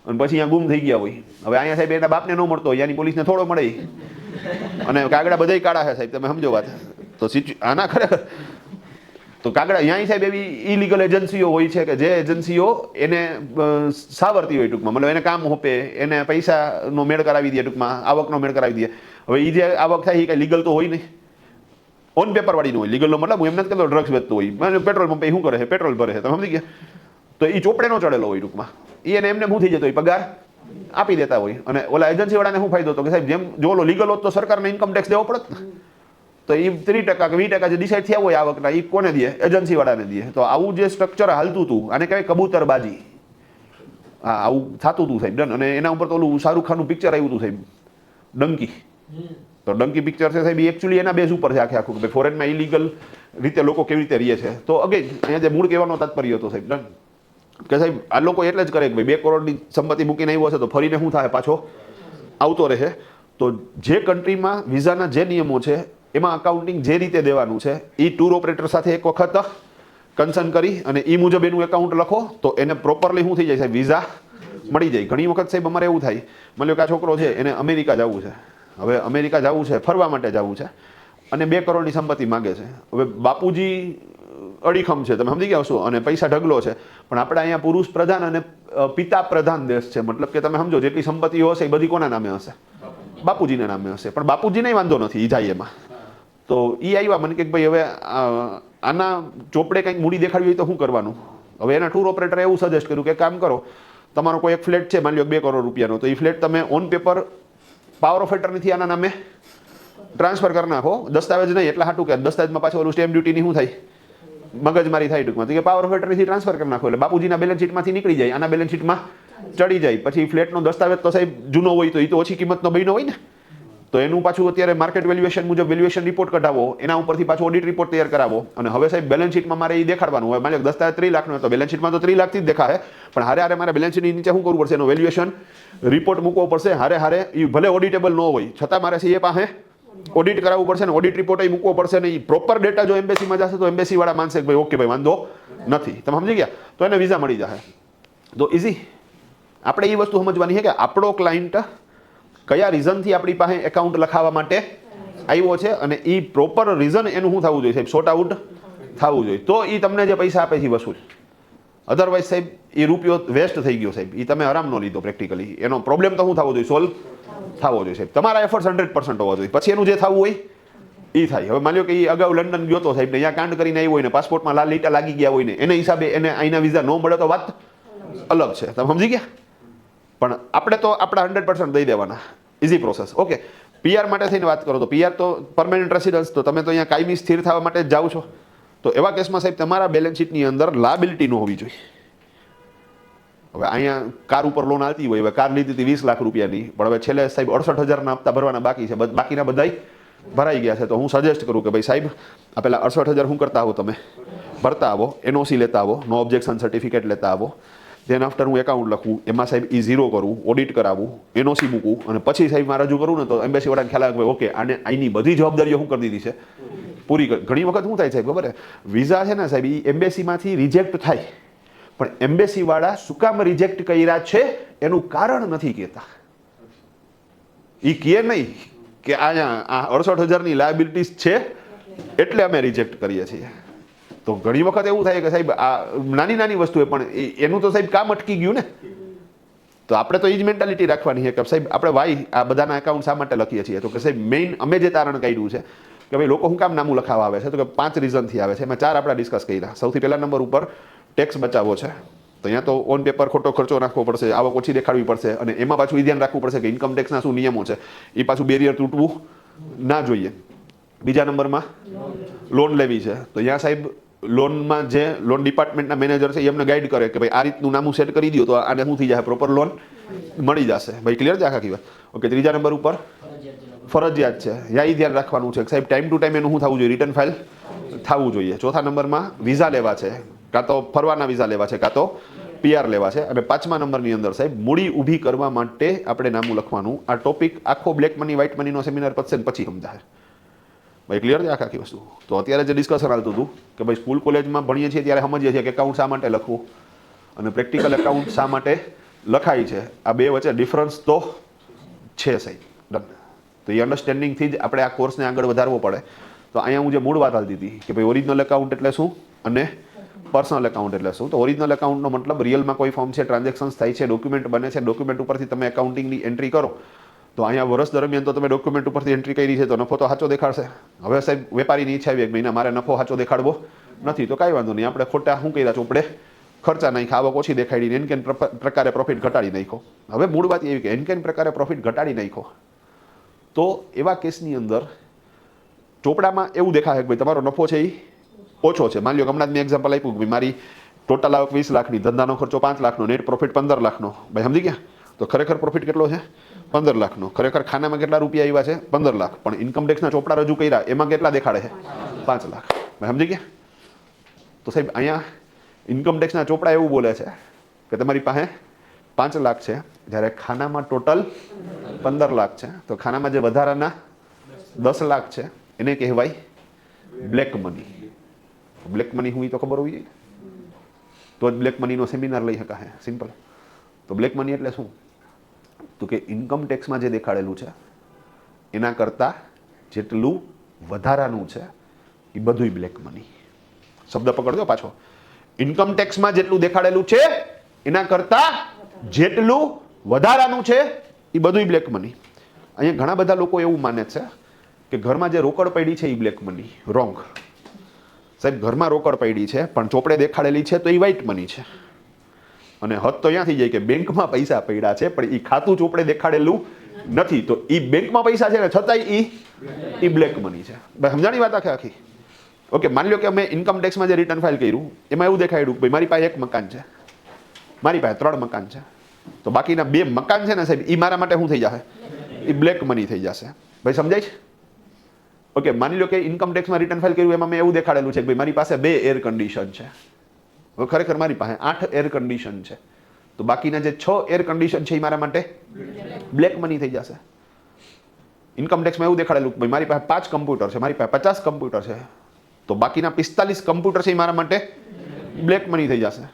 અને પછી અહીંયા ગુમ થઈ ગયા હોય. હવે અહીંયા સાહેબ એના બાપને ન મળતો હોય, ત્યાંની પોલીસને થોડો મળે અને કાગડા બધાય કાળા છે સાહેબ, તમે સમજો વાત. તો આના ખરેખર તો કાગડા અહીંયા સાહેબ એવી ઇલીગલ એજન્સીઓ હોય છે કે જે એજન્સીઓ એને સાવરતી હોય ટૂંકમાં, મતલબ એને કામ હોપે, એને પૈસાનો મેળ કરાવી દે, ટૂંકમાં આવકનો મેળ કરાવી દે. હવે એ જે આવક થાય એ કંઈ લીગલ તો હોય નહીં, ઓન પેપર વાળી નો હોય. લીગલનો મતલબ હું એમ નથી કહેતો ડ્રગ્સ વેચતો હોય, પેટ્રોલ પંપે શું કરે છે? પેટ્રોલ ભરે છે, તમે સમજી ગયા? તો એ ચોપડે નો ચડેલો હોય ટૂંકમાં, એને એમને શું થઈ જતો હોય? પગાર આપી દેતા હોય. અને ઓલા એજન્સી વાળાને શું ફાયદો હતો કે સાહેબ જેમ જો ઓલો લીગલ હોત તો સરકારને ઇન્કમ ટેક્સ દેવો પડત ને. તો એ 3% કે 20% જે ડિસાઇડ થયા હોય આવકના એ કોને દે? એજન્સી વાળાને દે. તો આવું જે સ્ટ્રક્ચર હાલતું હતું આને કહેવાય કબૂતરબાજી. હા, આવું થતું હતું સાહેબ. ડન. અને એના ઉપર તો ઓલું શાહરૂખ ખાનનું પિક્ચર આવ્યું હતું સાહેબ, ડંકી. તો ડંકી પિક્ચર છે સાહેબ, એકચ્યુઅલી એના બેઝ ઉપર છે આખે આખું કે ફોરેનમાં ઇલીગલ રીતે લોકો કેવી રીતે રહે છે. તો અગેન અહીંયા જે મૂળ કહેવાનો તાત્પર્ય હતો સાહેબ, ડન. કે સાહેબ આ લોકો એટલે જ કરે કે ભાઈ 2 કરોડની સંપત્તિ મૂકીને આવ્યો છે તો ફરીને શું થાય, પાછો આવતો રહે. તો જે કન્ટ્રીમાં વિઝાના જે નિયમો છે એમાં અકાઉન્ટિંગ જે રીતે દેવાનું છે એ ટૂર ઓપરેટર સાથે એક વખત કન્સર્ન કરી અને એ મુજબ એનું એકાઉન્ટ લખો તો એને પ્રોપરલી શું થઈ જાય સાહેબ, વિઝા મળી જાય. ઘણી વખત સાહેબ અમારે એવું થાય, માની લો કે આ છોકરો છે એને અમેરિકા જવું છે, હવે અમેરિકા જવું છે, ફરવા માટે જવું છે અને 2 કરોડની સંપત્તિ માગે છે. હવે બાપુજી અડીખમ છે, તમે સમજી ગયા છો, અને પૈસા ઢગલો છે, પણ આપણે અહીંયા પુરુષ પ્રધાન અને પિતા પ્રધાન દેશ છે. મતલબ કે તમે સમજો જેટલી સંપત્તિઓ હશે એ બધી કોના નામે હશે, બાપુજીના નામે હશે. પણ બાપુજીને વાંધો નથી, એ જાય એમાં. તો એ આવ્યા મને કે ભાઈ હવે આના ચોપડે કંઈક મૂડી દેખાડવી હોય તો શું કરવાનું. હવે એના ટૂર ઓપરેટરે એવું સજેસ્ટ કર્યું કે કામ કરો, તમારો કોઈ એક ફ્લેટ છે માની લો 2 કરોડ રૂપિયાનો, તો એ ફ્લેટ તમે ઓન પેપર પાવર ઓફ એટર્નીથી આના નામે ટ્રાન્સફર કરી નાખો. દસ્તાવેજ નહીં એટલે હાટું કે દસ્તાવેજમાં પાછું ઓલું સ્ટેમ્પ ડ્યુટીની શું થાય, મગજમારી થાય ટૂંકમાં. તો કે પાવર ઓફ એટર્નીથી ટ્રાન્સફર કરી નાખો એટલે બાપુજીના બેલેન્સ શીટમાંથી નીકળી જાય, આના બેલેન્સ શીટમાં ચડી જાય. પછી ફ્લેટનો દસ્તાવેજ તો સાહેબ જૂનો હોય તો એ તો ઓછી કિંમતનો બન્યો હોય ને, તો એનું પાછું અત્યારે માર્કેટ વેલ્યુએશન મુજબ વેલ્યુએશન રિપોર્ટ કઢાવો, એના ઉપરથી પાછું ઓડિટ રિપોર્ટ તૈયાર કરાવો. અને હવે સાહેબ બેલેન્સ શીટમાં મારે એ દેખાડવાનું હોય, માની લો દસ્તાવેજ 3 લાખનો તો બેલેન્સ શીટમાં તો 3 લાખથી જ દેખાય, પણ હારે મારે બેલેન્સ શીટની નીચે શું કરવું પડશે, એનો વેલ્યુએશન રિપોર્ટ મૂકવો પડશે. હારે એ ભલે ઓડિટેબલ ન હોય છતાં મારે સીએ પાસે ઓડિટ કરાવવું પડશે ને ઓડિટ રિપોર્ટ એ મૂકવો પડશે ને. એ પ્રોપર ડેટા જો એમ્બેસીમાં જશે તો એમ્બેસી વાળા માનશે કે ભાઈ ઓકે ભાઈ વાંધો નથી, તમે સમજી ગયા, તો એને વિઝા મળી જશે. તો ઇઝી. આપણે એ વસ્તુ સમજવાની છે કે આપણો ક્લાયન્ટ કયા રીઝનથી આપણી પાસે એકાઉન્ટ લખાવવા માટે આવ્યો છે અને એ પ્રોપર રીઝન એનું શું થવું જોઈએ સાહેબ, સોર્ટ આઉટ થવું જોઈએ. તો એ તમને જે પૈસા આપે છે વસૂલ. અધરવાઇઝ સાહેબ એ રૂપિયો વેસ્ટ થઈ ગયો સાહેબ, એ તમે આરામ ન લીધો પ્રેક્ટિકલી. એનો પ્રોબ્લેમ તો શું થવો જોઈએ, સોલ્વ થવો જોઈએ સાહેબ. તમારા એફર્ટ્સ 100% હોવા જોઈએ, પછી એનું જે થવું હોય એ થાય. હવે માની લો કે એ અગાઉ લંડન ગયો તો સાહેબ ને અહીંયા કાંડ કરીને આવ્યો હોય ને પાસપોર્ટમાં લાલ લીટા લાગી ગયા હોય ને, એને હિસાબે એને અહીંના વિઝા ન મળે તો વાત અલગ છે, તમે સમજી ગયા. પણ આપણે તો આપણા 100% દઈ દેવાના, ઇઝી પ્રોસેસ. ઓકે. પીઆર માટે થઈને વાત કરો તો પીઆર તો પરમેનન્ટ રેસિડન્સ, તો તમે તો અહીંયા કાયમી સ્થિર થવા માટે જ જાઓ છો. તો એવા કેસમાં સાહેબ તમારા બેલેન્સ શીટની અંદર લાયબિલિટી ન હોવી જોઈએ. હવે અહીંયા કાર ઉપર લોન આવતી હોય, હવે કાર લીધી હતી 20 લાખ રૂપિયાની, પણ હવે છેલ્લે સાહેબ 68,000ના હપ્તા ભરવાના બાકી છે, બાકીના બધાય ભરાઈ ગયા છે. તો હું સજેસ્ટ કરું કે ભાઈ સાહેબ આ પેલા 68,000 શું કરતા આવો, તમે ભરતા આવો, એનઓસી લેતા આવો, નો ઓબ્જેક્શન સર્ટિફિકેટ લેતા આવો. ધેન આફ્ટર હું એકાઉન્ટ લખું, એમાં સાહેબ E0 કરું, ઓડિટ કરાવું, એનઓસી મૂકું અને પછી સાહેબ મારે રજૂ કરું ને તો એમ્બેસી વાળાને ખ્યાલ આવે કે ઓકે આને અહીંની બધી જવાબદારીઓ શું કરી દીધી છે, પૂરી કરી. ઘણી વખત શું થાય સાહેબ ખબર છે, વિઝા છે ને સાહેબ એ એમ્બેસીમાંથી રિજેક્ટ થાય, પણ એમ્બેસી વાળા શું કામ રિજેક્ટ કર્યા છે એનું કારણ નથી કહેતા. એ કહે નહીં કે આ 68,000ની લાયબિલિટીઝ છે એટલે અમે રિજેક્ટ કરીએ છીએ. તો ઘણી વખત એવું થાય કે સાહેબ આ નાની નાની વસ્તુ પણ એનું તો સાહેબ કામ અટકી ગયું ને. તો આપણે તો એ જ મેન્ટાલિટી રાખવાની છે કે સાહેબ આપણે વાય આ બધાના એકાઉન્ટ શા માટે લખીએ છીએ, તો કે સાહેબ મેઇન અમે જે તારણ કાઢ્યું છે કે ભાઈ લોકો શું કામ નામું લખાવા આવે છે, તો કે 5 રીઝનથી આવે છે. એમાં 4 આપણે ડિસ્કસ કર્યા. સૌથી પહેલા નંબર ઉપર ટેક્સ બચાવવો છે, તો અહીંયા તો ઓન પેપર ખોટો ખર્ચો નાખવો પડશે, આવક ઓછી દેખાડવી પડશે, અને એમાં પાછું એ ધ્યાન રાખવું પડશે કે ઇન્કમ ટેક્સના શું નિયમો છે, એ પાછું બેરિયર તૂટવું ના જોઈએ. બીજા નંબરમાં લોન લેવી છે, તો અહીંયા સાહેબ લોનમાં જે લોન ડિપાર્ટમેન્ટના મેનેજર છે એ અમને ગાઈડ કરે કે ભાઈ આ રીતનું નામું સેટ કરી દો તો આને શું થઈ જાય, પ્રોપર લોન મળી જશે. ભાઈ ક્લિયર છે આખી વાત? ઓકે. ત્રીજા નંબર ઉપર ફરજિયાત છે, યા એ ધ્યાન રાખવાનું છે કે સાહેબ ટાઈમ ટુ ટાઈમ એનું શું થવું જોઈએ, રિટર્ન ફાઇલ થવું જોઈએ. ચોથા નંબરમાં વિઝા લેવા છે, કાં તો ફરવાના વિઝા લેવા છે, કાં તો પીઆર લેવા છે. અને 5મા નંબરની અંદર સાહેબ મૂડી ઊભી કરવા માટે આપણે નામું લખવાનું. આ ટોપિક આખો બ્લેક મની વ્હાઇટ મનીનો સેમિનાર પતશે ને પછી સમજાય. ભાઈ ક્લિયર છે આખી વસ્તુ? તો અત્યારે જે ડિસ્કશન આવતું હતું કે ભાઈ સ્કૂલ કોલેજમાં ભણીએ છીએ ત્યારે સમજીએ છીએ કે એકાઉન્ટ શા માટે લખવું અને પ્રેક્ટિકલ એકાઉન્ટ શા માટે લખાય છે, આ બે વચ્ચે ડિફરન્સ તો છે સાહેબ. ડન. તો એ અન્ડરસ્ટેન્ડિંગથી જ આપણે આ કોર્સને આગળ વધારવો પડે. તો અહીંયા હું જે મૂળ વાત આવતી હતી કે ભાઈ ઓરિજિનલ એકાઉન્ટ એટલે શું અને પર્સનલ એકાઉન્ટ એટલે શું. તો ઓરિજિનલ એકાઉન્ટનો મતલબ રિયલમાં કોઈ ફોર્મ છે, ટ્રાન્ઝેક્શન્સ થાય છે, ડોક્યુમેન્ટ બને છે, ડોક્યુમેન્ટ ઉપરથી તમે એકાઉન્ટિંગની એન્ટ્રી કરો. તો અહીંયા વર્ષ દરમિયાન તો તમે ડોક્યુમેન્ટ ઉપરથી એન્ટ્રી કરી છે તો નફો તો સાચો દેખાડશે. હવે સાહેબ વેપારીની ઈચ્છા આવી એક મહિના મારે નફો સાચો દેખાડવો નથી, તો કાંઈ વાંધો નહીં, આપણે ખોટા શું કર્યા ચોપડે ખર્ચા નાખ્યા, આવક ઓછી દેખાડીને એન કેન પ્રકારે પ્રોફિટ ઘટાડી નાખો. હવે મૂળ વાત એવી કે એન કેન પ્રકારે પ્રોફિટ ઘટાડી નાખો તો એવા કેસની અંદર ચોપડામાં એવું દેખાય કે ભાઈ તમારો નફો છે એ ઓછો છે. માની લો હમણાં જ મેં એક્ઝામ્પલ આપ્યું કે ભાઈ મારી ટોટલ આવક 20 લાખની, ધંધાનો ખર્ચો 5 લાખનો, નેટ પ્રોફિટ 15 લાખનો. ભાઈ સમજી ગયા? તો ખરેખર પ્રોફિટ કેટલો છે? 15 લાખનો. ખરેખર ખાનામાં કેટલા રૂપિયા આવ્યા છે? 15 લાખ. પણ ઇન્કમ ટેક્સના ચોપડા રજૂ કર્યા એમાં કેટલા દેખાડે છે? 5 લાખ. ભાઈ સમજી ગયા? તો સાહેબ અહીંયા ઇન્કમ ટેક્સના ચોપડા એવું બોલે છે કે તમારી પાસે 5 લાખ છે, જ્યારે ખાનામાં ટોટલ 15 લાખ છે, તો ખાનામાં જે વધારાના 10 લાખ છે એને કહેવાય બ્લેક મની. બ્લેક મની હું તો ખબર હોવી તો જ બ્લેક મનીનો સેમિનાર લઈ શકાય. સિમ્પલ. તો બ્લેક મની એટલે શું? તો કે ઇન્કમ ટેક્સમાં જે દેખાડેલું છે એના કરતાં જેટલું વધારાનું છે એ બધુંય બ્લેક મની. શબ્દ પકડજો પાછો. ઇન્કમ ટેક્સમાં જેટલું દેખાડેલું છે એના કરતાં જેટલું વધારાનું છે એ બધુંય બ્લેક મની. અહીંયા ઘણા બધા લોકો એવું માને છે કે ઘરમાં જે રોકડ પડી છે એ બ્લેક મની. રોંગ. સાહેબ, ઘરમાં રોકડ પડી છે પણ ચોપડે દેખાડેલી છે તો એ વ્હાઇટ મની છે. અને હદ તો અહીંયા થઈ જાય કે બેંકમાં પૈસા પડ્યા છે પણ એ ખાતું ચોપડે દેખાડેલું નથી, તો એ બેંકમાં પૈસા છે ને છતાંય એ બ્લેક મની છે. ભાઈ સમજાણી વાત આખી? ઓકે, માની લો કે અમે ઇન્કમ ટેક્સમાં જે રિટર્ન ફાઇલ કર્યું એમાં એવું દેખાડ્યું કે ભાઈ મારી પાસે 1 મકાન છે, મારી પાસે 3 મકાન છે, તો બાકીના 2 મકાન છે ને સાહેબ એ મારા માટે શું થઈ જશે? એ બ્લેક મની થઈ જશે. ભાઈ સમજાય છે? ઓકે, માની લો કે ઇન્કમ ટેક્સમાં રિટર્ન ફાઇલ કર્યું એમાં મેં એવું દેખાડેલું છે કે ભાઈ મારી પાસે 2 એર કન્ડિશન છે. હવે ખરેખર મારી પાસે 8 એર કન્ડિશન છે, તો બાકીના જે 6 એર કન્ડિશન છે એ મારા માટે બ્લેક મની થઈ જશે. ઇન્કમ ટેક્સમાં એવું દેખાડેલું કે ભાઈ મારી પાસે 5 કમ્પ્યુટર છે, મારી પાસે 50 કમ્પ્યુટર છે, તો બાકીના 45 કમ્પ્યુટર છે એ મારા માટે બ્લેક મની થઈ જશે.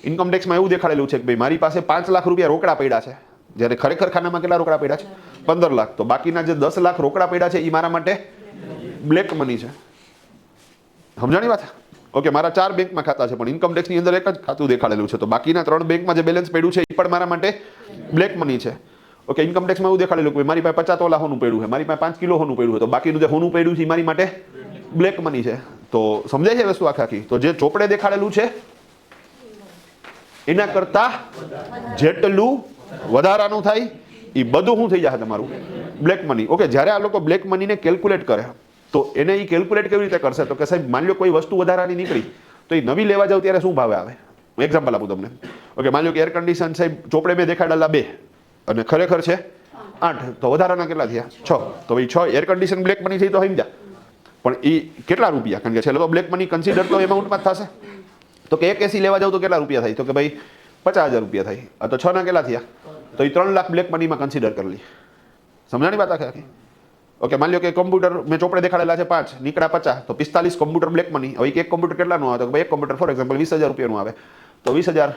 ઇન્કમ ટેક્સમાં એવું દેખાડેલું છે કે ભાઈ મારી પાસે 5 લાખ રૂપિયા રોકડા પડ્યા છે, જ્યારે ખરેખર ખાનામાં કેટલા રોકડા પડ્યા છે? 15 લાખ. તો બાકીના જે 10 લાખ રોકડા પડ્યા છે એ મારા માટે બ્લેક મની છે. સમજાણી વાત? ઓકે, મારા 4 બેંકમાં ખાતા છે પણ ઇન્કમ ટેક્સની અંદર એક જ ખાતું દેખાડેલું છે, તો બાકીના 3 બેંકમાં જે બેલેન્સ પડ્યું છે એ પણ મારા માટે બ્લેક મની છે. ઓકે, ઇન્કમ ટેક્સમાં એવું દેખાડેલું કે મારી પાસે 50 તોલા સોનું પડ્યું છે, મારી પાસે 5 કિલો સોનું પડ્યું છે, તો બાકીનું જે સોનું પડ્યું છે એ મારી માટે બ્લેક મની છે. તો સમજાય છે વસ્તુ આખી? તો જે ચોપડે દેખાડેલું છે એના કરતાં જેટલું વધારાનું થાય એ બધું શું થઈ જશે? તમારું બ્લેક મની. ઓકે, જ્યારે આ લોકો બ્લેક મનીને કેલ્ક્યુલેટ કરે તો એને એ કેલ્ક્યુલેટ કેવી રીતે કરશે? તો કે સાહેબ માની લો કોઈ વસ્તુ વધારાની નીકળી તો એ નવી લેવા જાવ ત્યારે શું ભાવે આવે? હું એક્ઝામ્પલ આપું તમને. ઓકે, માની લો કે એર કન્ડિશન સાહેબ ચોપડે મેં દેખાડેલા 2 અને ખરેખર છે 8, તો વધારાના કેટલા થયા? 6. તો ભાઈ 6 એર કન્ડિશન બ્લેક મની થઈ તો સમજ્યા. પણ એ કેટલા રૂપિયા? કારણ કે છેલ્લે તો બ્લેક મની કન્સિડર તો એમાઉન્ટમાં જ થશે. તો કે એક એસી લેવા જાવ તો કેટલા રૂપિયા થાય? તો કે ભાઈ 50,000 રૂપિયા થાય. આ તો 6 ના કેટલા થયા? તો એ 3 લાખ બ્લેક મનીમાં કન્સિડર કરી લી. સમજાણી વાત આખી? ઓકે, માની લો કે કમ્પ્યુટર મેં ચોપડે દેખાડેલા છે 5, નીકળ્યા 50, તો 45 કમ્પ્યુટર બ્લેક મની. હવે એક કમ્પ્યુટર કેટલાનું આવે? તો ભાઈ એક કમ્પ્યુટર ફોર એક્ઝામ્પલ 20,000 રૂપિયાનું આવે, તો 20,000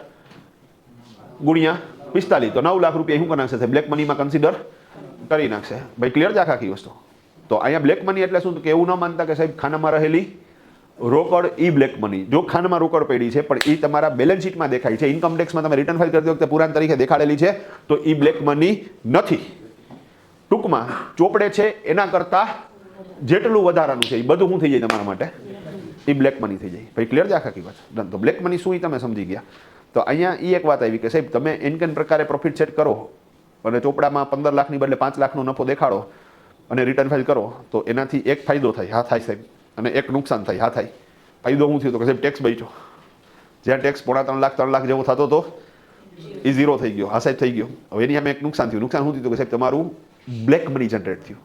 ગુણ્યા 45, તો 9 લાખ રૂપિયા શું કરી નાખશે? બ્લેક મનીમાં કન્સિડર કરી નાખશે. ભાઈ ક્લિયર છે આખી વસ્તુ? તો અહીંયા બ્લેક મની એટલે શું? કે એવું ન માનતા કે સાહેબ ખાનામાં રહેલી રોકડ ઈ બ્લેક મની. જો ખાનામાં રોકડ પડી છે પણ એ તમારા બેલેન્સ શીટમાં દેખાય છે, ઇન્કમ ટેક્સમાં તમે રિટર્ન ફાઇલ કરતી વખતે પુરાણ તરીકે દેખાડેલી છે, તો એ બ્લેક મની નથી. ટૂંકમાં ચોપડે છે એના કરતાં જેટલું વધારાનું છે એ બધું શું થઈ જાય તમારા માટે? એ બ્લેક મની થઈ જાય. ભાઈ ક્લિયર છે આખી વાત? ડન. તો બ્લેક મની શું એ તમે સમજી ગયા. તો અહીંયા એ એક વાત આવી કે સાહેબ તમે એન પ્રકારે પ્રોફિટ સેટ કરો અને ચોપડામાં 15 લાખની બદલે 5 લાખનો નફો દેખાડો અને રિટર્ન ફાઇલ કરો, તો એનાથી એક ફાયદો થાય, હા થાય સાહેબ, અને એક નુકસાન થાય, હા થાય. ફાયદો શું થયો? તો કે સાહેબ ટેક્સ બચ્યો. જ્યાં ટેક્સ 2.5 3 લાખ જેવો થતો હતો એ 0 થઈ ગયો, હા સાહેબ થઈ ગયો. હવે એની સામે એક નુકસાન થયું. નુકસાન શું થયું? કે સાહેબ તમારું બ્લેક મની જનરેટ થયું.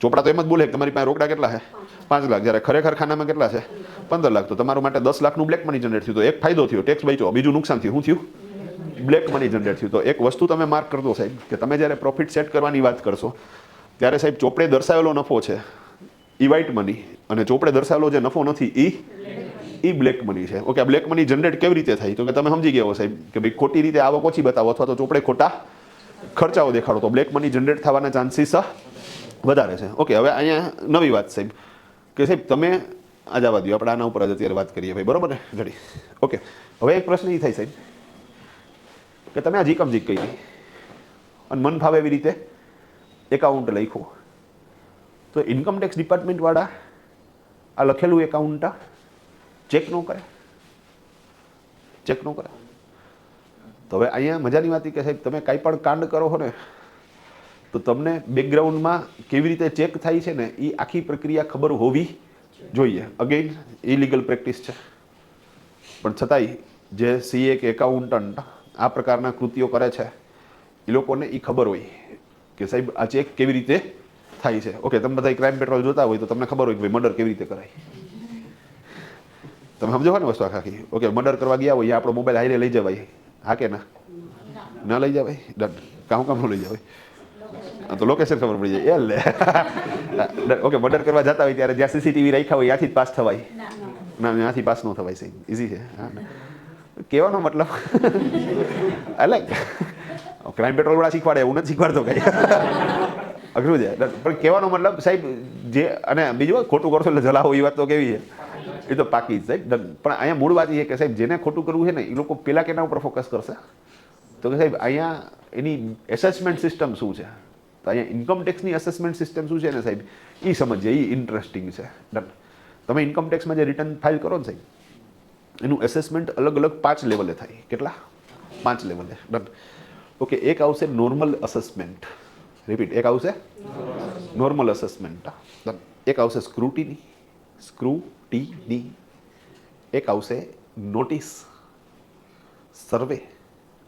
ચોપડા તો એમ જ બોલે કે તમારી પાસે રોકડા કેટલા છે? 5 લાખ, જ્યારે ખરેખર ખાનામાં કેટલા છે? 15 લાખ. તો તમારું માટે 10 લાખનું બ્લેક મની જનરેટ થયું. તો એક ફાયદો થયો, ટેક્સ બચ્યો. બીજું નુકસાન થયું, શું થયું? બ્લેક મની જનરેટ થયું. તો એક વસ્તુ તમે માર્ક કરજો સાહેબ, કે તમે જ્યારે પ્રોફિટ સેટ કરવાની વાત કરશો ત્યારે સાહેબ ચોપડે દર્શાવેલો નફો છે એ વ્હાઇટ મની, અને ચોપડે દર્શાવેલો જે નફો નથી એ બ્લેક મની છે. ઓકે, બ્લેક મની જનરેટ કેવી રીતે થાય? તો કે તમે સમજી ગયા હો સાહેબ કે ભાઈ ખોટી રીતે આવક ઓછી બતાવો અથવા તો ચોપડે ખોટા ખર્ચાઓ દેખાડો, તો બ્લેક મની જનરેટ થવાના ચાન્સીસ વધારે છે. ઓકે, હવે અહીંયા નવી વાત સાહેબ કે સાહેબ તમે આ જવા દો, આપણે આના ઉપર જ અત્યારે વાત કરીએ ભાઈ, બરોબર ને? ઘડી. ઓકે, હવે એક પ્રશ્ન એ થાય સાહેબ કે તમે આ જીકમ જીક કરી અને મન ફાવે એવી રીતે એકાઉન્ટ લખ્યું, તો ઇન્કમ ટેક્સ ડિપાર્ટમેન્ટવાળા આ લખેલું એકાઉન્ટ ચેક ન કરે? ચેક ન કરે. તો હવે અહીંયા મજાની વાત કે સાહેબ તમે કાંઈ પણ કાંડ કરો છો ને તો તમને બેકગ્રાઉન્ડમાં કેવી રીતે ચેક થાય છે ને એ આખી પ્રક્રિયા ખબર હોવી જોઈએ. અગેઇન ઇલીગલ પ્રેક્ટિસ છે, પણ છતાંય જે સીએ કે એકાઉન્ટન્ટ આ પ્રકારના કૃત્યો કરે છે એ લોકોને એ ખબર હોય કે સાહેબ આ ચેક કેવી રીતે થાય છે. ઓકે, તમે બધા ક્રાઇમ પેટ્રોલ જોતા હોય તો તમને ખબર હોય કે ભાઈ મર્ડર કેવી રીતે કરાય. તમે સમજો ને વસ્તુ આખી. ઓકે, મર્ડર કરવા ગયા હોય આપણો મોબાઈલ હાઈરે લઈ જવાય, હા કે ના? ના લઈ જવાય. ડન. કામ ન લઈ જવાય તો લોકેશન ખબર પડી જાય. એ લે ઓકે, મર્ડર કરવા જતા હોય ત્યારે જ્યાં સીસીટીવી રાખ્યા હોય ત્યાંથી જ પાસ થવાય? ના, ત્યાંથી પાસ ન થવાય. સહી, ઇઝી છે. હા, કહેવાનો મતલબ એટલે ક્રાઇમ પેટ્રોલ વાળા શીખવાડે એવું નથી શીખવાડતો કઈ. અઘરું છે પણ કહેવાનો મતલબ સાહેબ જે, અને બીજું ખોટું કરશો એટલે જલાવો એ વાત તો કેવી છે, એ તો પાકી જ સાહેબ. પણ અહીંયા મૂળ વાત એ કે સાહેબ જેને ખોટું કરવું છે ને એ લોકો પેલા કેના ઉપર ફોકસ કરશે? તો કે સાહેબ અહીંયા એની એસેસમેન્ટ સિસ્ટમ શું છે, તો અહીંયા ઇન્કમ ટેક્સની એસેસમેન્ટ સિસ્ટમ શું છે ને સાહેબ એ સમજીએ, એ ઇન્ટરેસ્ટિંગ છે. ડન. તમે ઇન્કમ ટેક્સમાં જે રિટર્ન ફાઇલ કરો ને સાહેબ, એનું એસેસમેન્ટ અલગ અલગ 5 લેવલે થાય. કેટલા? 5 લેવલે. ડન. ઓકે, એક આવશે નોર્મલ અસેસમેન્ટ. રિપીટ, એક આવશે નોર્મલ અસેસમેન્ટ. ડન. એક આવશે સ્ક્રુટીની, એક આવશે નોટિસ, સર્વે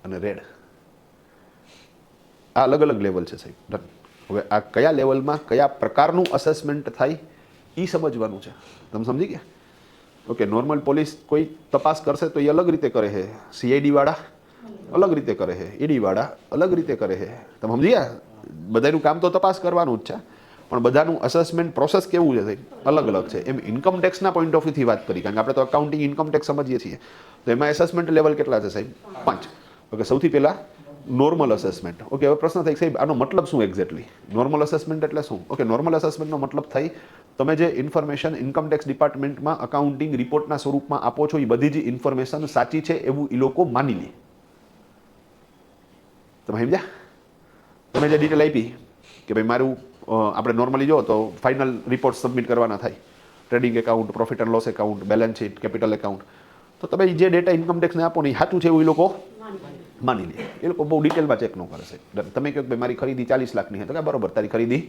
અને રેડ. આ અલગ અલગ લેવલ છે સાહેબ. ડન. હવે આ કયા લેવલમાં કયા પ્રકારનું અસેસમેન્ટ થાય એ સમજવાનું છે. તમે સમજી ગયા? ઓકે, નોર્મલ પોલીસ કોઈ તપાસ કરશે તો એ અલગ રીતે કરે છે, સીઆઈડી વાળા અલગ રીતે કરે છે, ઈડી વાળા અલગ રીતે કરે છે. તમે સમજી ગયા? બધાનું કામ તો તપાસ કરવાનું જ છે, પણ બધાનું અસેસમેન્ટ પ્રોસેસ કેવું છે સાહેબ અલગ અલગ છે. એમ ઇન્કમ ટેક્સના પોઈન્ટ ઓફ વ્યૂથી વાત કરી, કારણ કે આપણે તો અકાઉન્ટિંગ ઇન્કમ ટેક્સ સમજીએ છીએ, તો એમાં એસેસમેન્ટ લેવલ કેટલા છે સાહેબ? 5. ઓકે, સૌથી પહેલાં નોર્મલ અસેસમેન્ટ. ઓકે, હવે પ્રશ્ન થાય સાહેબ આનો મતલબ શું એક્ઝેક્ટલી? નોર્મલ અસેસમેન્ટ એટલે શું? ઓકે, નોર્મલ અસેસમેન્ટનો મતલબ થઈ તમે જે ઇન્ફોર્મેશન ઇન્કમ ટેક્સ ડિપાર્ટમેન્ટમાં અકાઉન્ટિંગ રિપોર્ટના સ્વરૂપમાં આપો છો એ બધી જ ઇન્ફોર્મેશન સાચી છે એવું એ લોકો માની લે. તમે સમજ્યા? તમે જે ડિટેલ આપી કે ભાઈ મારું આપણે નોર્મલી જો તો ફાઇનલ રિપોર્ટ સબમિટ કરવાના થાય, trading account, profit and loss account, balance sheet, capital account, તો તમે જે ડેટા ઇન્કમ ટેક્સને આપો ને એ સાચું છે એવું એ લોકો માની લે. એ લોકો બહુ ડિટેલમાં ચેક ન કરે છે. તમે કહો કે ભાઈ મારી ખરીદી 40 લાખની છે, તો કે બરોબર તારી ખરીદી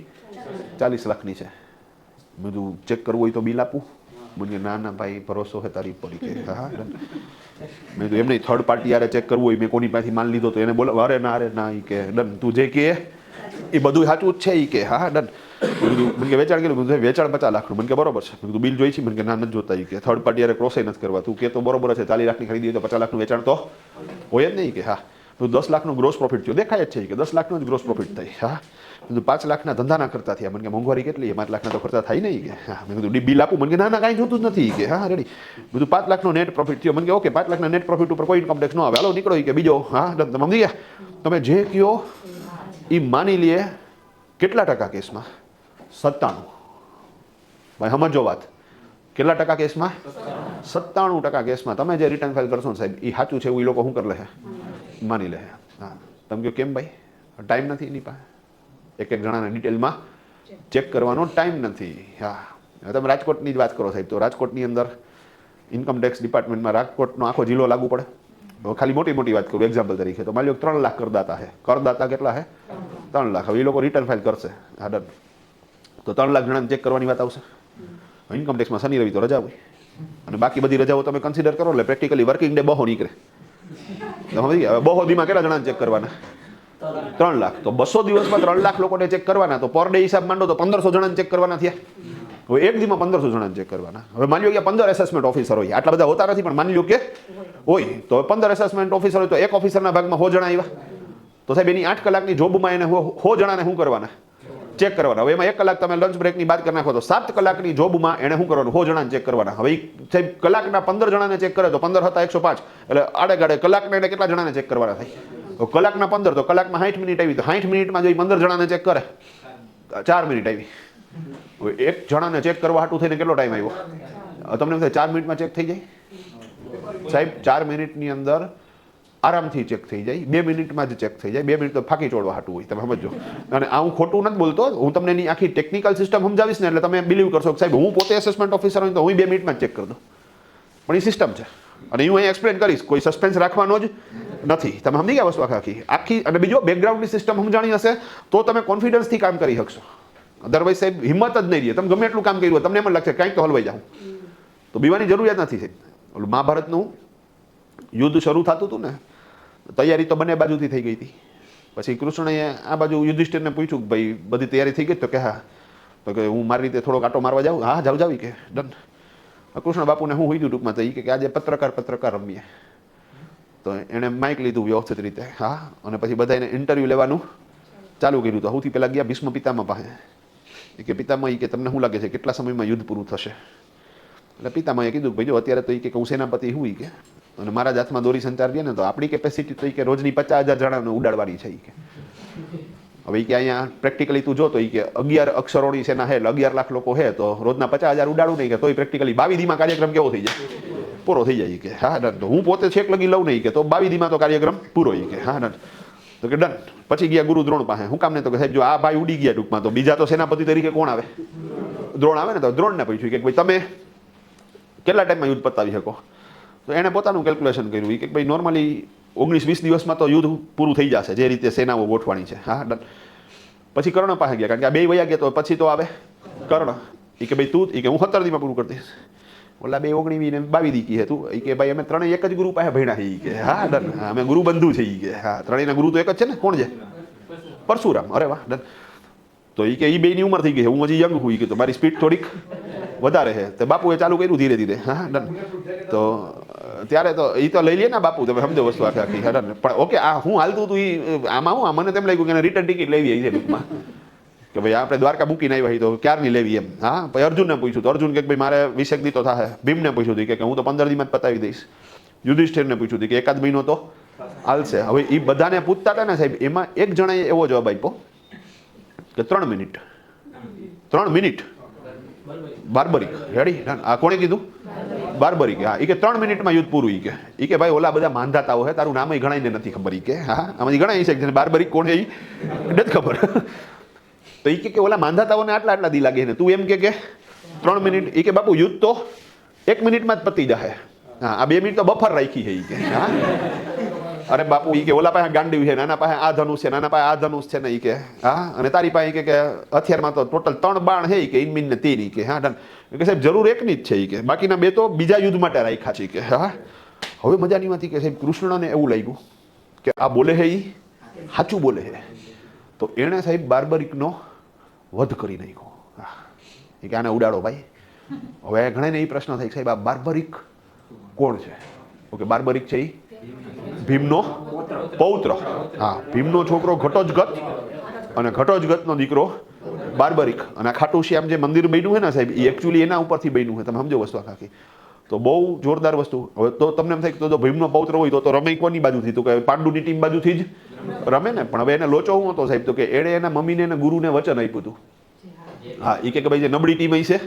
40 લાખની છે, બધું ચેક કરવું હોય તો બિલ આપું? મને ના ના ભાઈ ભરોસો છે તારી ઉપર કે હા. મેં તો એમ નહીં, થર્ડ પાર્ટી યારે ચેક કરવું હોય, મેં કોની પાસેથી માલ લીધો તો એને બોલો અરે ના એ કે ડન, તું જે કે એ બધું સાચું જ છે એ કે હા ડન. મને કે વેચાણ કર્યું, વેચાણ 50 લાખનું, મને કે બરોબર છે. મેં કીધું બિલ જોઈ છે? મને કે ના નથી જોતા. એ કે થર્ડ પાર્ટી યારે ક્રોસ નથી કરવા, તું કે તો બરોબર છે 40 લાખની ખરીદી હોય તો 50 લાખનું વેચાણ તો હોય જ નહીં કે હા. 10 લાખનું ગ્રોસ પ્રોફિટ થયો, દેખાય જ છે કે 10 લાખનું જ ગ્રોસ પ્રોફિટ થાય. હા. મેં કીધું 5 લાખના ધંધાના ખર્ચા થયા. મને કે મોંઘવારી કેટલી? 5 લાખના તો ખર્ચા થાય નહીં કે હા. મેં કીધું બિલ આપું? મને કે ના કાંઈ જોતું જ નથી કે હા રેડી. બધું 5 લાખનો નેટ પ્રોફિટ થયો. મને કે ઓકે 5 લાખના નેટ પ્રોફિટ ઉપર કોઈ ઇન્કમ ટેક્સ ન આવે, હાલો નીકળો કે બીજો. હા તમે સમજી ગયા? તમે જે કયો એ માની લે. કેટલા ટકા કેસમાં? 97. ભાઈ સમજો વાત, કેટલા ટકા કેસમાં? 97% કેસમાં તમે જે રિટર્ન ફાઇલ કરશો ને સાહેબ એ સાચું છે એવું એ લોકો શું કરી લે? માની લે. હા. તમે કહો કેમ ભાઈ? ટાઈમ નથી એની પાસે, એક જણાને ડિટેલમાં ચેક કરવાનો ટાઈમ નથી. હા. તમે રાજકોટની જ વાત કરો સાહેબ, તો રાજકોટની અંદર ઇન્કમ ટેક્સ ડિપાર્ટમેન્ટમાં રાજકોટનો આખો જિલ્લો લાગુ પડે. ખાલી મોટી વાત કરું એક્ઝામ્પલ તરીકે, તો માની લો 3 લાખ કરદાતા છે. કરદાતા કેટલા છે? 3 લાખ. હવે એ લોકો રિટર્ન ફાઇલ કરશે. હા ડન. તો 3 લાખ જણાને ચેક કરવાની વાત આવશે. ઇન્કમ ટેક્સમાં શનિ રવિ તો રજા હોય, અને બાકી બધી રજાઓ તમે કન્સિડર કરો એટલે પ્રેક્ટિકલી વર્કિંગ ડે બહો નીકળે. હવે બહો દીમાં કેટલા જણાને ચેક કરવાના? 3 લાખ. તો 200 દિવસમાં 3 લાખ લોકોને ચેક કરવાના, તો પર ડે હિસાબ માંડો તો 1500 જણાને ચેક કરવાના થયા. હવે એક દીમાં 1500 જણાને ચેક કરવાના. હવે માની લો કે 15 એસેસમેન્ટ ઓફિસર હોય, આટલા બધા હોતા નથી પણ માની લો કે હોય, તો 15 એસેસમેન્ટ ઓફિસર હોય તો એક ઓફિસરના ભાગમાં 100 જણા આવ્યા, તો સાહેબ એની 8 કલાકની જોબમાં એને 100 જણાને શું કરવાના? ચેક કરવાના. હવે એમાં 1 કલાક તમે લંચ બ્રેકની બાદ કરી નાખો તો 7 કલાકની જોબમાં એને શું કરવાનું? 100 જણાને ચેક કરવાના. હવે સાહેબ કલાકના 15 જણાને ચેક કરે તો 15 હતા 105, એટલે આડે કલાકના એને કેટલા જણાને ચેક કરવાના થાય? તો કલાકના 15, તો કલાકમાં 60 મિનિટ આવી, તો 60 મિનિટમાં જો 15 જણાને ચેક કરે 4 મિનિટ આવી. હવે એક જણાને ચેક કરવા હાટું થઈને કેટલો ટાઈમ આવ્યો? તમને એમ થાય 4 મિનિટમાં ચેક થઈ જાય? સાહેબ 4 મિનિટની અંદર આરામથી ચેક થઈ જાય, 2 મિનિટમાં જ ચેક થઈ જાય. 2 મિનિટ તો ફાંકી ચોડવા હાટું હોય, તમે સમજો. અને આ હું ખોટું નથી બોલતો, હું તમને એની આખી ટેકનિકલ સિસ્ટમ સમજાવીશ ને એટલે તમે બિલીવ કરશો કે સાહેબ હું પોતે એસેસમેન્ટ ઓફિસર હોય તો હું 2 મિનિટમાં જ ચેક કરી દઉં. પણ એ સિસ્ટમ છે અને હું અહીં એક્સપ્લેન કરીશ, કોઈ સસ્પેન્સ રાખવાનો જ નથી. તમે સમજી ગયા વસ્તુ આખી. અને બીજો બેકગ્રાઉન્ડની સિસ્ટમ સમજાણી હશે તો તમે કોન્ફિડન્સથી કામ કરી શકશો. અદરવાઇઝ સાહેબ હિંમત જ નહીં રહે. તમે ગમે એટલું કામ કર્યું તમને એમ લાગશે કંઈક તો હલવાઈ જાઉં, તો બીવાની જરૂરિયાત નથી સાહેબ. ઓલું મહાભારતનું યુદ્ધ શરૂ થતું હતું ને, તૈયારી તો બંને બાજુથી થઈ ગઈ હતી. પછી કૃષ્ણએ આ બાજુ યુધિષ્ઠિરને પૂછ્યું કે ભાઈ બધી તૈયારી થઈ ગઈ? તો કે હા. તો કે હું મારી રીતે થોડોક આટો મારવા જાઉં? હા જાવ કે ડન. કૃષ્ણ બાપુને હું હોઈ ટૂંકમાં તો એ કે આજે પત્રકાર રમીએ. તો એણે માઇક લીધું વ્યવસ્થિત રીતે, હા, અને પછી બધાને ઇન્ટરવ્યૂ લેવાનું ચાલુ કર્યું. તો સૌથી પહેલાં ગયા ભીષ્મ પિતામહ પાસે. એ કે પિતામહ, એ કે તમને શું લાગે છે કેટલા સમયમાં યુદ્ધ પૂરું થશે? એટલે પિતામહે કીધું કે ભાઈ જો અત્યારે તો એ કે હું સેનાપતિ હું કે, અને મારા જ હાથમાં દોરી સંચાર દે ને તો આપણી કેપેસિટી તો એ કે રોજની 50,000 જણાને ઉડાડવાની છે. એ કે હવે એ કે અહીંયા પ્રેક્ટિકલી તું જોતો એ કે 11 અક્ષરોની સેના હે, 11 લાખ લોકો હે, તો રોજના 50,000 ઉડાડું નહીં કે તોય પ્રેક્ટિકલી 22 દીમાં કાર્યક્રમ કેવો થઈ જાય? પૂરો થઈ જાય. કે હા ડન. તો હું પોતે છેક લગી લઉં નહીં કે તો 22 દીમાં તો કાર્યક્રમ પૂરો. કે હા ડન. તો કે ડન. પછી ગયા ગુરુ દ્રોણ પાસે. હું કામ ને તો કે સાહેબ જો આ ભાઈ ઉડી ગયા ટૂંકમાં તો બીજા તો સેનાપતિ તરીકે કોણ આવે? દ્રોણ આવે ને. તો દ્રોણને પૂછ્યું કે ભાઈ તમે કેટલા ટાઈમમાં યુદ્ધ પતાવી શકો? તો એણે પોતાનું કેલ્ક્યુલેશન કર્યું કે ભાઈ નોર્મલી 19-20 દિવસમાં તો યુદ્ધ પૂરું થઈ જશે જે રીતે સેનાઓ ગોઠવાની છે. હા ડન. પછી કર્ણ પાસે ગયા, કારણ કે આ બે વયા ગયા તો પછી તો આવે કર્ણ. એ કે ભાઈ તું, એ કે હું 17 દીમાં પૂરું કરી દઈશ. ઓલા 2 19 ને 22 દી કહે તું. એ કે ભાઈ અમે ત્રણેય એક જ ગુરુ પાસે ભણ્યા છે. કે હા ડન. અમે ગુરુ બંધુ છે. કે હા ત્રણેયના ગુરુ તો એક જ છે ને. કોણ છે? પરશુરામ. અરે વાહ ડન. તો એ કે એ બેની ઉંમર થઈ ગઈ છે, હું હજી યંગ છું. કે તો મારી સ્પીડ થોડીક વધારે છે. તો બાપુએ ચાલુ કર્યું ધીરે ધીરે. હા ડન. તો ત્યારે તો એ તો લઈ લે ને બાપુ, તમે સમજો વસ્તુ આખી. હા ડન. પણ ઓકે, આ હું હાલતું હતું એ આમાં હું મને તેમ લાગ્યું કે રિટર્ન ટિકિટ લેવી છે ટૂંકમાં, કે ભાઈ આપણે દ્વારકા મૂકીને આવ્યા તો ક્યારની લેવી એમ. હા પછી અર્જુનને પૂછ્યું તો અર્જુન કે ભાઈ મારે 20 દી તો થાય. ભીમને પૂછ્યું હતું કે હું તો 15 દીમાં જ પતાવી દઈશ. યુધિષ્ઠિરને પૂછ્યું હતું કે એકાદ મહિનો તો હાલશે. હવે એ બધાને પૂછતા હતા ને સાહેબ, એમાં એક જણાએ એવો જવાબ આપ્યો કે 3 મિનિટ. 3 મિનિટ. બાર્બરિક. રેડી? આ કોણે કીધું? બાર્બરિક. હા. એ કે 3 મિનિટમાં યુદ્ધ પૂરું. એ કે ભાઈ ઓલા બધા માંધાતાઓ હે, તારું નામ ઘણાઈને નથી ખબર. કે હા આમાંથી ઘણા છે કે બાર્બરિક કોણ છે એ નથી ખબર. તો એ કે ઓલા માંધાતાઓને આટલા દી લાગે ને તું એમ કે 3 મિનિટ. એ કે બાપુ યુદ્ધ તો 1 મિનિટમાં જ પતી જશે. હા આ 2 મિનિટ તો બફર રાખી છે. કે હા અરે બાપુ એ કે ઓલા પાસે ગાંડી છે, નાના પાસે આ ધનુષ છે, નાના પાસે આ ધનુષ છે ને. એ કે હા અને તારી પાસે કે હથિયારમાં તો ટોટલ 3 બાણ છે. કે ઇનમીન ને તીર. કે હા ડન. કે સાહેબ જરૂર એકની જ છે. કે બાકીના 2 તો બીજા યુદ્ધ માટે રાખ્યા છે. કે હા હવે મજાની વાત કે સાહેબ કૃષ્ણને એવું લાગ્યું કે આ બોલે છે એ સાચું બોલે છે. તો એણે સાહેબ બાર્બરિકનો વધ કરી નાખ્યો. એ કે આને ઉડાડો ભાઈ. હવે ઘણાને એ પ્રશ્ન થાય સાહેબ આ બાર્બરિક કોણ છે? ઓકે, બાર્બરિક છે એ ભીમનો પૌત્ર. હા ભીમનો છોકરો ઘટોજગત અને ઘટોજગતનો દીકરો બાર્બરિક. અને આ ખાટુ શ્યામ જે મંદિર બન્યું છે ને સાહેબ, એ એકચ્યુઅલી એના ઉપરથી બન્યું છે. તમે સમજો વસ્તુ આખી. તો બહુ જોરદાર વસ્તુ. હવે તો તમને એમ થાય કે તો ભીમનો પૌત્ર હોય તો રમે કોની બાજુથી? તો કે પાંડુની ટીમ બાજુથી જ રમે ને. પણ હવે એને લોચો હું હતો સાહેબ, તો કે એણે એના મમ્મીને અને ગુરુને વચન આપ્યું હતું. હા એ કે ભાઈ જે નબળી ટીમ છે,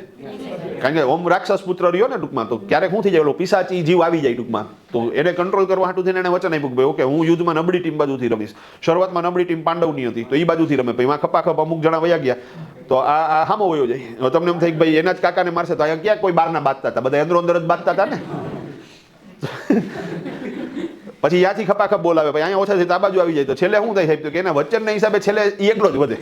કારણ કે ઓમ રાક્ષસ પુત્ર રહ્યો ને ટૂંકમાં, તો ક્યારેક શું થઈ જાય, પિશાચી જીવ આવી જાય ટૂંકમાં. તો એને કંટ્રોલ કરવા હાટું થઈને એને વચન આપ્યું કે ભાઈ ઓકે હું યુદ્ધમાં નબળી ટીમ બાજુથી રમીશ. શરૂઆતમાં નબળી ટીમ પાંડવની હતી તો એ બાજુથી રમે. પછી એમાં ખપાખપ અમુક જણા વયા ગયા તો આ હામો વયો જાય. તમને એમ થાય કે ભાઈ એના જ કાકાને મારશે તો અહીંયા ક્યાં કોઈ બહારના બાંધતા હતા, બધા અંદરો અંદર જ બાંધતા હતા ને. પછી ત્યાંથી ખપાખપ બોલાવે, પછી અહીંયા ઓછા છે તો આ બાજુ આવી જાય. તો છેલ્લે શું થાય સાહેબ? તો કે એના વચનના હિસાબે છેલ્લે એ એકલો જ વધે.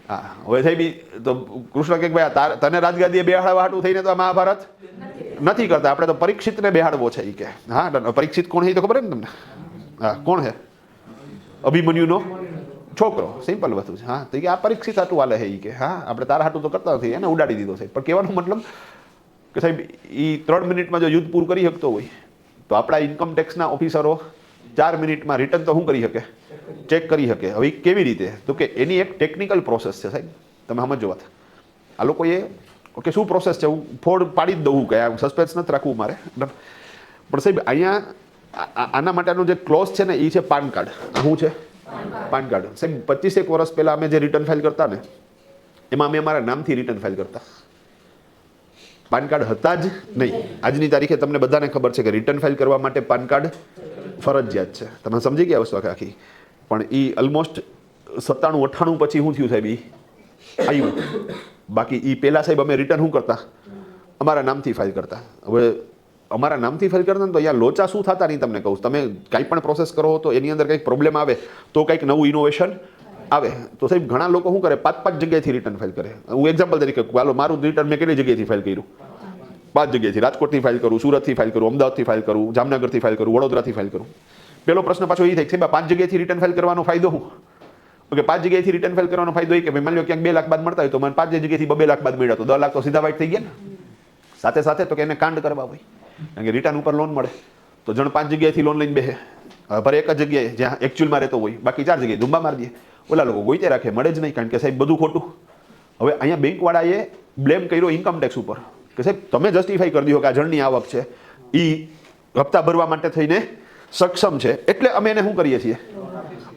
હા હવે સાહેબ તો કૃષ્ણ કે ભાઈ તને રાજગાદીએ બેહાડવા હાટું થઈને તો આ મહાભારત નથી કરતા, આપણે તો પરીક્ષિતને બેહાડવો છે. એ કે હા પરીક્ષિત કોણ છે તો ખબર ને તમને? હા કોણ છે? અભિમન્યુનો છોકરો. સિમ્પલ વસ્તુ છે. હા તો કે આ પરીક્ષિત હાટું હાલે છે. એ કે હા આપણે તારા હાટું તો કરતા નથી, એને ઉડાડી દીધો સાહેબ. પણ કહેવાનો મતલબ કે સાહેબ એ 3 મિનિટમાં જો યુદ્ધ પૂરું કરી શકતો હોય તો આપણા ઇન્કમ ટેક્સના ઓફિસરો 4 મિનિટમાં રિટર્ન તો શું કરી શકે? ચેક કરી શકે. હવે કેવી રીતે? તો કે એની એક ટેકનિકલ પ્રોસેસ છે સાહેબ. તમે સમજો વાત. આ લોકોએ ઓકે શું પ્રોસેસ છે હું ફોડ પાડી જ દઉં કે સસ્પેન્સ નથી રાખવું મારે. પણ સાહેબ અહીંયા આના માટેનો જે ક્લોઝ છે ને એ છે પાન કાર્ડ. શું છે? PAN card. સાહેબ 25 વર્ષ પહેલાં અમે જે રિટર્ન ફાઇલ કરતા ને એમાં અમે અમારા નામથી રિટર્ન ફાઇલ કરતા. પાન કાર્ડ હતા જ નહીં. આજની તારીખે તમને બધાને ખબર છે કે રિટર્ન ફાઇલ કરવા માટે પાન કાર્ડ ફરજિયાત છે. તમે સમજી ગયા વસ્તુ આખી. પણ એ ઓલમોસ્ટ 97-98 પછી શું થયું સાહેબ? એ આવ્યું. બાકી એ પહેલાં સાહેબ અમે રિટર્ન શું કરતા? અમારા નામથી ફાઇલ કરતા. હવે અમારા નામથી ફાઇલ કરતા ને તો અહીંયા લોચા શું થતા નહીં તમને કહું. તમે કાંઈ પણ પ્રોસેસ કરો તો એની અંદર કંઈક પ્રોબ્લેમ આવે તો કંઈક નવું ઇનોવેશન આવે. તો સાહેબ ઘણા લોકો શું કરે 5 જગ્યાએથી રિટર્ન ફાઇલ કરે. હું એક્ઝામ્પલ તરીકે હાલો મારું રિટર્ન મેં કેટલી જગ્યાએથી ફાઇલ કર્યું? 5 જગ્યાએથી. રાજકોટથી ફાઇલ કરું, સુરતથી ફાઇલ કરું, અમદાવાદથી ફાઇલ કરું, જામનગરથી ફાઇલ કરું, વડોદરાથી ફાઇલ કરું. પેલો પ્રશ્ન પાછો એ થાય સાહેબ 5 જગ્યાએથી રિટર્ન ફાઇલ કરવાનો ફાયદો શું? ઓકે 5 જગ્યાએથી રિટર્ન ફાઇલ કરવાનો ફાયદો એ કે ભાઈ માની લો ક્યાંક 2 લાખ બાદ મળતા હોય તો મને 5 જગ્યાએથી 2 લાખ બાદ મળ્યા તો 10 લાખ તો સીધા વાઇટ થઈ ગયા ને. સાથે સાથે તો કે એને કાંડ કરવા હોય, કારણ કે રિટર્ન ઉપર લોન મળે તો જણ 5 જગ્યાએથી લોન લઈને બેસે, ભલે એક જ જગ્યાએ જ્યાં એકચ્યુઅલમાં રહેતો હોય, બાકી 4 જગ્યાએ ધુંબા મારી દે. ઓલા લોકો ગોઈતે રાખે, મળે જ નહીં, કારણ કે સાહેબ બધું ખોટું. હવે અહીંયા બેંકવાળાએ બ્લેમ કર્યો ઇન્કમટેક્સ ઉપર કે સાહેબ તમે જસ્ટિફાઈ કરી દો કે આ જણની આવક છે એ હપ્તા ભરવા માટે થઈને સક્ષમ છે, એટલે અમે એને શું કરીએ છીએ,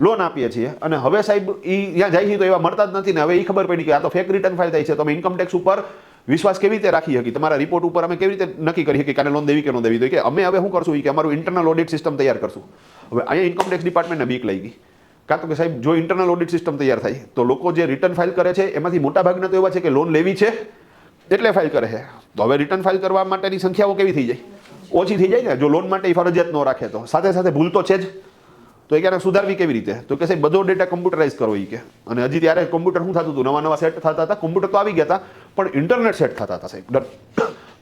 લોન આપીએ છીએ. અને હવે સાહેબ એ ત્યાં જાય છે તો એવા મળતા જ નથી ને. હવે એ ખબર પડી કે આ તો ફેક રિટર્ન ફાઇલ થાય છે, તો અમે ઇન્કમટેક્સ ઉપર વિશ્વાસ કેવી રીતે રાખી શકીએ, તમારા રિપોર્ટ ઉપર અમે કેવી રીતે નક્કી કરી શકીએ કે આને લોન દેવી કે ન દેવી? તો કે અમે હવે શું કરશું કે અમારું ઇન્ટરનલ ઓડિટ સિસ્ટમ તૈયાર કરશું. હવે અહીંયા ઇન્કમટેક્સ ડિપાર્ટમેન્ટને બીક લઈ ગઈ, કારણ કે સાહેબ જો ઇન્ટરનલ ઓડિટ સિસ્ટમ તૈયાર થાય તો લોકો જે રિટર્ન ફાઇલ કરે છે એમાંથી મોટા ભાગના તો એવા છે કે લોન લેવી છે એટલે ફાઇલ કરે છે. તો હવે રિટર્ન ફાઇલ કરવા માટેની સંખ્યાઓ કેવી થઈ જાય, ઓછી થઈ જાય ને. જો લોન માટે ફરજિયાત ન રાખે તો સાથે સાથે ભૂલ તો છે જ, તો એ ક્યારે સુધારવી કેવી રીતે? તો કે સાહેબ બધો ડેટા કોમ્પ્યુટરાઇઝ કરવો એ કે. અને હજી ત્યારે કોમ્પ્યુટર શું થતું હતું, નવા સેટ થતા હતા, કોમ્પ્યુટર તો આવી ગયા હતા પણ ઇન્ટરનેટ સેટ થતા હતા સાહેબ.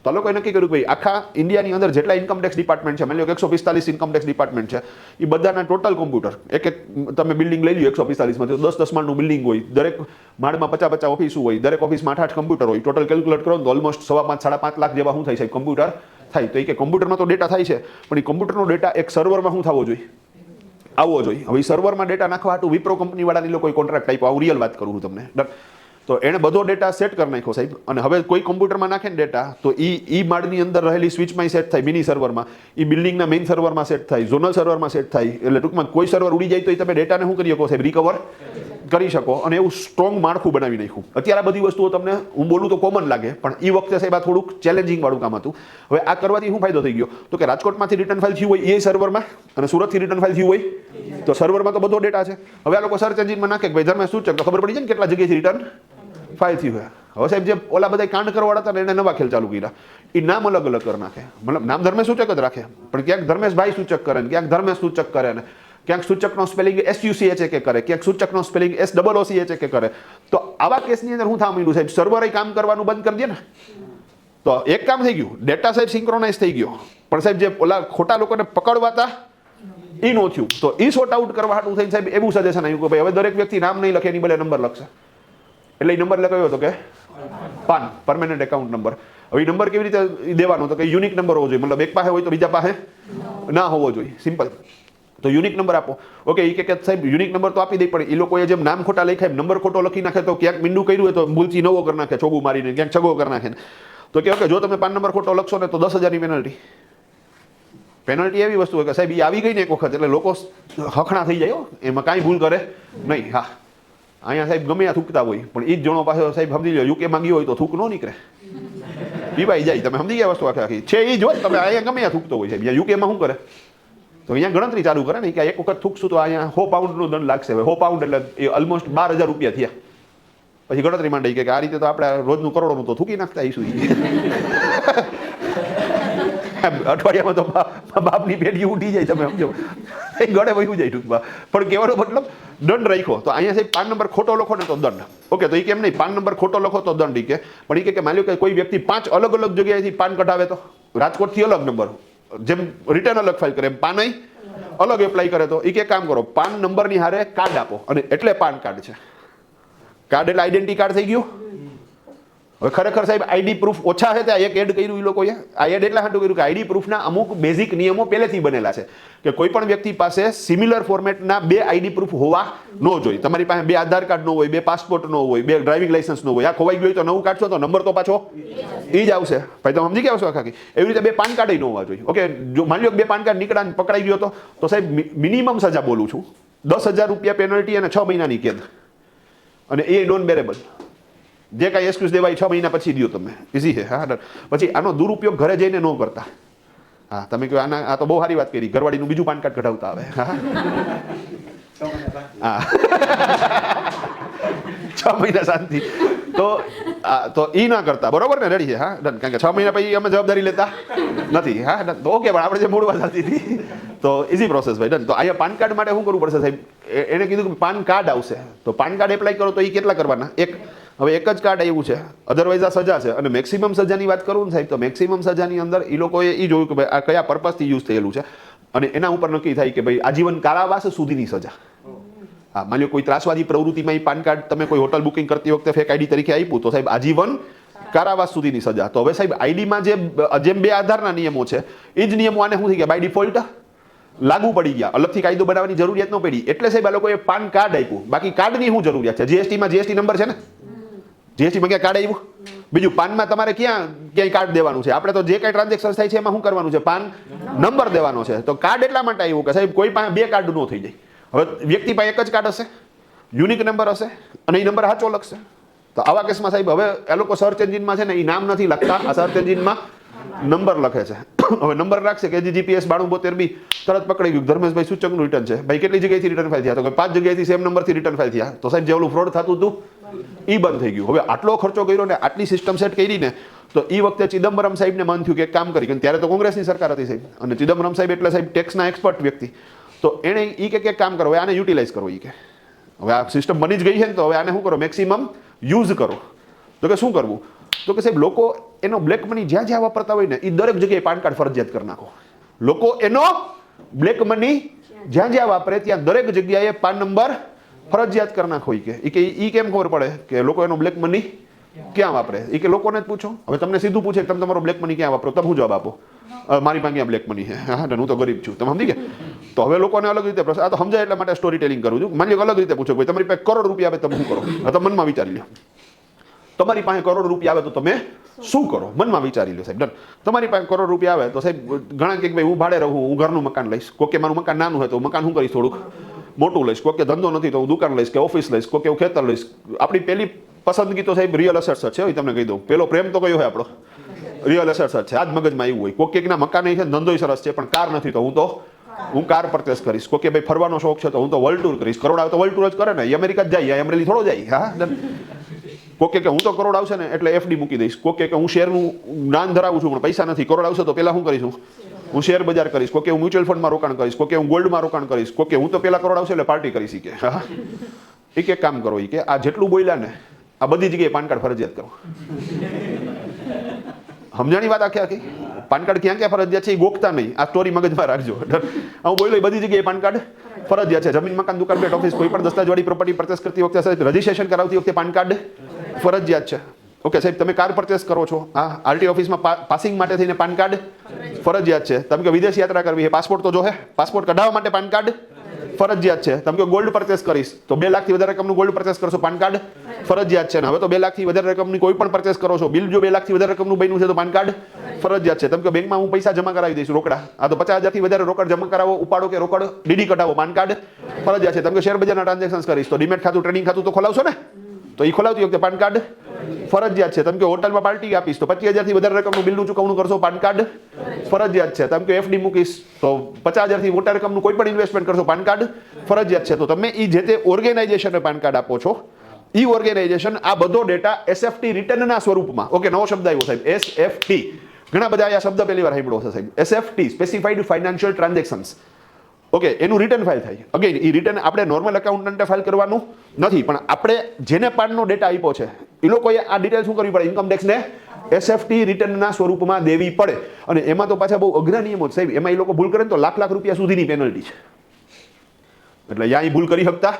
તો લોકોએ નક્કી કર્યું કે ભાઈ આખા ઇન્ડિયાની અંદર જેટલા ઇન્કમટેક્સ ડિપાર્ટમેન્ટ છે, માની લો 145 ઇન્કમટેક્સ ડિપાર્ટમેન્ટ છે, એ બધાના ટોટલ કોમ્પ્યુટર એક તમે બિલ્ડિંગ લઈ લો 145 માં 10 માળનું બિલ્ડિંગ હોય, દરેક માળમાં 50 ઓફિસો હોય, દરેક ઓફિસમાં 8 કોમ્પ્યુટર હોય, ટોટલ કેલ્ક્યુલેટ કરો તો ઓલમોસ્ટ 5.5 લાખ જેવા શું થાય છે કોમ્પ્યુટર થાય. તો એ કે કોમ્પ્યુટરમાં તો ડેટા થાય છે પણ એ કોમ્પ્યુટરનો ડેટા એક સર્વરમાં શું થવો જોઈએ, આવવો જોઈએ. હવે સર્વરમાં ડેટા નાખવા હાટુ વિપ્રો કંપનીવાળાની લોકોએ કોન્ટ્રાક્ટ આપ્યો, આવું રિયલ વાત કરું છું તમને. તો એણે બધો ડેટા સેટ કરી નાખ્યો સાહેબ. અને હવે કોઈ કોમ્પ્યુટરમાં નાખે ને ડેટા તો ઈ માળની અંદર રહેલી સ્વિચમાં સેટ થાય, મિની સર્વરમાં, એ બિલ્ડિંગના મેઇન સર્વરમાં સેટ થાય, ઝોનલ સર્વરમાં સેટ થાય. એટલે ટૂંકમાં કોઈ સર્વર ઉડી જાય તો એ તમે ડેટાને શું કરી શકો સાહેબ, રિકવર કરી શકો. અને એવું સ્ટ્રોંગ માળખું બનાવી નાખ્યું. અત્યારે આ બધી વસ્તુઓ તમને હું બોલું તો કોમન લાગે પણ એ વખતે સાહેબ આ થોડુંક ચેલેન્જિંગ વાળું કામ હતું. હવે આ કરવાથી શું ફાયદો થઈ ગયો તો કે રાજકોટમાંથી રિટર્ન ફાઇલ થયું હોય એ સર્વરમાં અને સુરતથી રિટર્ન ફાઇલ થયું હોય તો સર્વરમાં તો બધો ડેટા છે. હવે આ લોકો સર્ચ એન્જિનમાં નાખે કે ભાઈ ધર્મેશ સૂચક તો ખબર પડી જાય ને કેટલા જગ્યાએથી રિટર્ન ફાઇલ થયું હોય. હવે સાહેબ જે ઓલા બધા કાંડ કરવાવાળા હતા ને એને નવા ખેલ ચાલુ કર્યા, એ નામ અલગ અલગ કરી નાખે. મતલબ નામ ધર્મેશ સૂચક જ રાખે પણ ક્યાંક ધર્મેશભાઈ સૂચક કરે ને ક્યાંક ધર્મેશ સૂચક કરે ને ક્યાંક સૂચકનો સ્પેલિંગ SUCHK કરે, ક્યાંક સૂચકનો સ્પેલિંગ SOOCHK કરે. તો આવા કેસની અંદર શું થવા માંડ્યું સાહેબ, સર્વરે કામ કરવાનું બંધ કરી દે ને. તો એક કામ થઈ ગયું, ડેટા સાહેબ સિંક્રોનાઇઝ થઈ ગયો, પણ સાહેબ જે ઓલા ખોટા લોકોને પકડવાતા એ નો થયું. તો એ સોર્ટ આઉટ કરવા હાટું થઈને સાહેબ એવું સજેશન આવ્યું કે ભાઈ હવે દરેક વ્યક્તિ નામ નહીં લખે, એની બદલે નંબર લખશે. એટલે એ નંબર લખાયો હતો કે પાન, પરમેનન્ટ એકાઉન્ટ નંબર. હવે એ નંબર કેવી રીતે દેવાનો તો કે યુનિક નંબર હોવો જોઈએ, મતલબ એક પાસે હોય તો બીજા પાસે ના હોવો જોઈએ, સિમ્પલ. તો યુનિક નંબર આપો. ઓકે, એ કે સાહેબ યુનિક નંબર તો આપી દઈ, પણ એ લોકોએ જેમ નામ ખોટા લખાય નંબર ખોટો લખી નાખે તો ક્યાંક મીંડું કર્યું હોય તો ભૂલથી નવો કરી નાખે, છોગું મારીને ક્યાંક છગો કરી નાખે. તો કે ઓકે જો તમે પાન નંબર ખોટો લખશો ને તો 10,000ની પેનલ્ટી. પેનલ્ટી એવી વસ્તુ હોય કે સાહેબ એ આવી ગઈ ને એક વખત એટલે લોકો હખણા થઈ જાય, એમાં કાંઈ ભૂલ કરે નહીં. હા, અહીંયા સાહેબ ગમે ત્યાં થૂકતા હોય પણ એ જ જણો પાસે સાહેબ સમજી લો યુકેમાં ગયો હોય તો થૂક ન નીકળે, પીવાઈ જાય. તમે સમજી ગયા વસ્તુ આખી છે એ જ હોય. તમે અહીંયા ગમે ત્યાં થૂકતો હોય સાહેબ, યુકેમાં શું કરે તો અહીંયા ગણતરી ચાલુ કરે ને કે એક વખત થૂકશું તો અહીંયા 100 પાઉન્ડનો દંડ લાગશે. હવે 100 પાઉન્ડ એટલે એ ઓલમોસ્ટ 12,000 રૂપિયા થયા. પછી ગણતરી માંડી કે આ રીતે તો આપણે રોજનું કરોડોનું તો થૂકી નાખતા આવીશું. અઠવાડિયામાં તો બાપની પેઢી ઉઠી જાય, તમે સમજો એ ગળે વહી જાય ટૂંકમાં. પણ કહેવાનો મતલબ દંડ રાખ્યો. તો અહીંયા સાહેબ પાન નંબર ખોટો લખો ને તો દંડ. ઓકે, તો એ કેમ નહીં, પાન નંબર ખોટો લખો તો દંડ. કે પણ એ કે માની લો કે કોઈ વ્યક્તિ 5 અલગ અલગ જગ્યાએથી પાન કઢાવે તો રાજકોટથી અલગ નંબર, જેમ રિટર્ન અલગ ફાઇલ કરે એમ પાન અલગ એપ્લાય કરે તો એ કે કામ કરો પાન નંબરની હારે કાર્ડ આપો, અને એટલે પાન કાર્ડ છે. કાર્ડ એટલે આઈડેન્ટિટી કાર્ડ થઈ ગયું. હવે ખરેખર સાહેબ આઈડી પ્રૂફ ઓછા છે ત્યાં એક એડ કર્યું એ લોકોએ. આ એડ એટલા હાટું કર્યું કે આઈડી પ્રૂફના અમુક બેઝિક નિયમો પહેલેથી બનેલા છે કે કોઈ પણ વ્યક્તિ પાસે સિમિલર ફોર્મેટના 2 આઈડી પ્રૂફ હોવા ન જોઈએ. તમારી પાસે 2 આધાર કાર્ડ નો હોય, 2 પાસપોર્ટ નો હોય, 2 ડ્રાઇવિંગ લાઇસન્સ નો હોય. આ ખોવાઈ ગયું તો નવું કાઢશો તો નંબર તો પાછો એ જ આવશે. ભાઈ તમે સમજી ગયા છો આખી. એવી રીતે 2 પાન કાર્ડ ન હોવા જોઈએ. ઓકે, જો માની લો 2 પાન કાર્ડ નીકળ્યા પકડાઈ ગયો તો સાહેબ મિનિમમ સજા બોલું છું 10,000 રૂપિયા પેનલ્ટી અને 6 મહિનાની કેદ, અને એ નોન બેરેબલ. જે કાંઈ એક્સક્યુઝ દેવાય 6 મહિના પછી દો તમે, ઇઝી છે. હા, પછી આનો દુરુપયોગ ઘરે જઈને ન કરતા. હા, તમે કહો આ તો બહુ સારી વાત કરી, ઘરવાળીનું બીજું પાન કાર્ડ કઢાવતા આવે. હા 6 મહિના શાંતિ. તો ઈ ના કરતા, બરોબર ને? રેડી છે? હા, ડન. કારણ કે 6 મહિના પછી અમે જવાબદારી લેતા નથી. હા, ડન. તો ઓકે, પણ આપણે જે મૂળ વાત હતી હતી તો ઇઝી પ્રોસેસ ભાઈ, ડન. તો અહીંયા પાન કાર્ડ માટે શું કરવું પડશે સાહેબ? એને કીધું કે પાન કાર્ડ આવશે તો પાન કાર્ડ એપ્લાય કરો તો એ કેટલા કરવાના? એક. હવે એક જ કાર્ડ આવ્યું છે, અધરવાઇઝ આ સજા છે. અને મેક્સિમમ સજાની વાત કરું ને સાહેબ તો મેક્સિમમ સજાની અંદર એ લોકોએ એ જોયું કે ભાઈ આ કયા પર્પઝથી યુઝ થયેલું છે અને એના ઉપર નક્કી થાય કે ભાઈ આજીવન કારાવાસ સુધીની સજા. હા, માની લો કોઈ ત્રાસવાદી પ્રવૃત્તિમાં એ પાન કાર્ડ તમે કોઈ હોટલ બુકિંગ કરતી વખતે ફેક આઈડી તરીકે આપ્યું તો સાહેબ આજીવન કારાવાસ સુધીની સજા. તો હવે સાહેબ આઈડીમાં જેમ 2 આધારના નિયમો છે એ જ નિયમો આને શું થઈ ગયા બાય ડિફોલ્ટ લાગુ પડી ગયા. અલગથી કાયદો બનાવવાની જરૂરિયાત ન પડી. એટલે સાહેબ આ લોકોએ પાન કાર્ડ આપ્યું. બાકી કાર્ડની શું જરૂરિયાત છે? જીએસટીમાં જીએસટી નંબર છે ને, જીએસટીમાં ક્યાં કાર્ડ આવ્યું? બીજું પાનમાં તમારે ક્યાંય કાર્ડ દેવાનું છે? આપણે તો જે કાંઈ ટ્રાન્ઝેક્શન થાય છે એમાં શું કરવાનું છે? પાન નંબર દેવાનો છે. તો કાર્ડ એટલા માટે આવ્યું કે સાહેબ કોઈ પાસે 2 કાર્ડ ન થઈ જાય. હવે વ્યક્તિ પાસે એક જ કાર્ડ હશે, યુનિક નંબર હશે અને એ નંબર સાચો લખશે. તો આવા કેસમાં સાહેબ હવે એ લોકો સર્ચ એન્જિનમાં છે ને એ નામ નથી લખતા, આ સર્ચ એન્જિનમાં નંબર લખે છે. હવે નંબર રાખશે કે જીપીએસ 9272 તરત પકડી ગયું ધર્મેશભાઈ સૂચકનું રિટર્ન છે. ભાઈ કેટલી જગ્યાએથી રિટર્ન ફાઇલ થયા? તો કે 5 જગ્યાએથી સેમ નંબરથી રિટર્ન ફાઇલ થયા. તો સાહેબ જે ઓલું ફ્રોડ થતું હતું એ બંધ થઈ ગયું. હવે આટલો ખર્ચો કર્યો ને આટલી સિસ્ટમ સેટ કરીને તો એ વખતે ચિદમ્બરમ સાહેબને મન થયું કે એક કામ કરી, ત્યારે તો કોંગ્રેસની સરકાર હતી સાહેબ, અને ચિદમ્બરમ સાહેબ એટલે સાહેબ ટેક્સના એક્સપર્ટ વ્યક્તિ. તો એણે કે કામ કરો, હવે આને યુટિલાઇઝ કરો. કે હવે આ સિસ્ટમ બની જ ગઈ છે ને તો હવે આને શું કરો? મેક્સિમમ યુઝ કરો. તો કે શું કરવું? તો કે સાહેબ લોકો એનો બ્લેક મની જ્યાં જ્યાં વાપરતા હોય ને એ દરેક જગ્યાએ પાન કાર્ડ ફરજિયાત કરી નાખો. લોકો એનો બ્લેક મની જ્યાં જ્યાં વાપરે ત્યાં દરેક જગ્યાએ પાન નંબર ફરજિયાત કરી નાખો. કે એ કેમ ખબર પડે કે લોકો એનો બ્લેક મની ક્યાં વાપરે? એ કે લોકોને જ પૂછો. હવે તમને સીધું પૂછે કે તમે તમારો બ્લેક મની ક્યાં વાપરો, તમે શું જવાબ આપો? મારી પાસે ક્યાં બ્લેક મની છે? હા, હું તો ગરીબ છું. તમે સમજી ગયા? તો હવે લોકોને અલગ રીતે પ્રશ્ન, આ તો સમજાય એટલા માટે સ્ટોરી ટેલિંગ કરું છું. માની લો અલગ રીતે પૂછો, ભાઈ તમારી પાસે કરોડ રૂપિયા આવે તમે શું કરો? તમે મનમાં વિચારી લો. તમારી પાસે કરોડ રૂપિયા આવે તો તમે શું કરો? મનમાં વિચારી લો સાહેબ. ડન. તમારી પાસે કરોડ રૂપિયા આવે તો સાહેબ ઘણા કે ભાઈ હું ભાડે રહું, હું ઘરનું મકાન લઈશ. કોકે મારું મકાન નાનું હોય તો મકાન શું કરીશ? થોડુંક મોટું લઈશ. કોકે ધંધો નથી તો હું દુકાન લઈશ કે ઓફિસ લઈશ, કોકે હું ખેતર લઈશ. આપણી પહેલી પસંદગી તો સાહેબ રિયલ એસેટ્સ છે. તમને કહી દઉં, પેલો પ્રેમ તો કયો હોય આપણો? રિયલ એસેટ્સ છે. આ જ મગજમાં એવું હોય. કોકેના મકાન છે, ધંધો સરસ છે, પણ કાર નથી તો હું કાર પરચેસ કરીશ. કોકે ભાઈ ફરવાનો શોખ છે તો હું તો વર્લ્ડ ટૂર કરીશ. કરોડ આવે તો વર્લ્ડ ટૂર જ કરે ને, એ અમેરિકા જ જાય, અમરેલી થોડો જાય. હા, કોકે કે હું તો કરોડ આવશે ને એટલે એફડી મૂકી દઈશ. કોકે કે હું શેરનું જ્ઞાન ધરાવું છું પણ પૈસા નથી, કરોડ આવશે તો પેલા શું કરીશું? હું શેર બજાર કરીશ. કોકે હું મ્યુચ્યુઅલ ફંડમાં રોકાણ કરીશ. કોકે હું ગોલ્ડમાં રોકાણ કરીશ. કોકે હું તો પેલા કરોડ આવશે એટલે પાર્ટી કરીશ. કે હા, એ કે કામ કરો. કે આ જેટલું બોલ્યા ને આ બધી જગ્યાએ પાન કાર્ડ ફરજિયાત કરો. સમજાણી વાત આખી? પાન કાર્ડ ક્યાં ક્યાં ફરજિયાત છે એ ગોખતા નહીં. આ સ્ટોરી મગજમાં રાખજો. હું બોલ્યો બધી જગ્યાએ પાન કાર્ડ ફરજિયાત છે. જમીન, મકાન, દુકાન, પેટ, ઓફિસ, કોઈ પણ દસ્તાવેજવાળી પ્રોપર્ટી પરચેસ કરતી વખતે રજીસ્ટ્રેશન કરાવતી વખતે પાન કાર્ડ ફરજિયાત છે. ઓકે સાહેબ, તમે કાર પરચેસ કરો છો, હા, આરટી ઓફિસમાં પાસિંગ માટે થઈને પાન કાર્ડ ફરજિયાત છે. તમે કે વિદેશ યાત્રા કરવી છે, પાસપોર્ટ તો જોહે, પાસપોર્ટ કઢાવવા માટે પાન કાર્ડ ફરજિયાત છે. તમે કે ગોલ્ડ પરચેસ કરીશ તો 2 લાખથી વધારે રકમનું ગોલ્ડ પરચેસ કરશો, પાન કાર્ડ ફરજિયાત છે. ને હવે તો 2 લાખથી વધારે રકમની કોઈ પણ પરચેસ કરો છો, બિલ જો 2 લાખથી વધારે રકમનું બન્યું છે તો પાન કાર્ડ ફરજિયાત છે. તમે કે બેંકમાં હું પૈસા જમા કરાવી દઈશ રોકડા, આ તો 50,000થી વધારે રોકડ જમા કરાવો, ઉપાડો કે રોકડ ડીડી કઢાવો, પાન કાર્ડ ફરજિયાત છે. તમે કે શેર બજારના ટ્રાન્ઝેક્શન કરીશ તો ડીમેટ ખાતું, ટ્રેડિંગ ખાતું તો ખોલાવશો ને, તો એ ખોલાવતી વખતે પાન કાર્ડ ફરજિયાત છે. તમે કે હોટલમાં પાર્ટી આપીશ તો 25,000થી વધારે રકમનું બિલનું ચૂકવણું કરશો, પાન કાર્ડ ફરજિયાત છે. તમે કે એફડી મૂકીશ તો 50,000થી મોટા રકમનું કોઈ પણ ઇન્વેસ્ટમેન્ટ કરશો, પાન કાર્ડ ફરજિયાત છે. તો તમે એ જે તે ઓર્ગેનાઇઝેશનને પાન કાર્ડ આપો છો, એ ઓર્ગેનાઇઝેશન આ બધો ડેટા એસએફટી રિટર્નના સ્વરૂપમાં, ઓકે, નવો શબ્દ આવ્યો સાહેબ, એસએફટી. ઘણા બધા આ શબ્દ પહેલી વાર સાંભળ્યો છે સાહેબ. એસએફટી, સ્પેસિફાઈડ ફાઇનાન્શિયલ ટ્રાન્ઝેક્શન્સ. ઓકે, એનું રિટર્ન ફાઇલ થાય. અગેન એ રિટર્ન આપણે નોર્મલ એકાઉન્ટન્ટે ફાઇલ કરવાનું નથી, પણ આપણે જેને પાનનો ડેટા આપ્યો છે એ લોકોએ આ ડિટેલ શું કરવી પડે? ઇન્કમ ટેક્સને એસએફટી રિટર્નના સ્વરૂપમાં દેવી પડે. અને એમાં તો પાછા બહુ અઘરા નિયમો છે સાહેબ. એમાં એ લોકો ભૂલ કરે ને તો લાખ રૂપિયા સુધીની પેનલ્ટી છે. એટલે અહીંયા ભૂલ કરી શકતા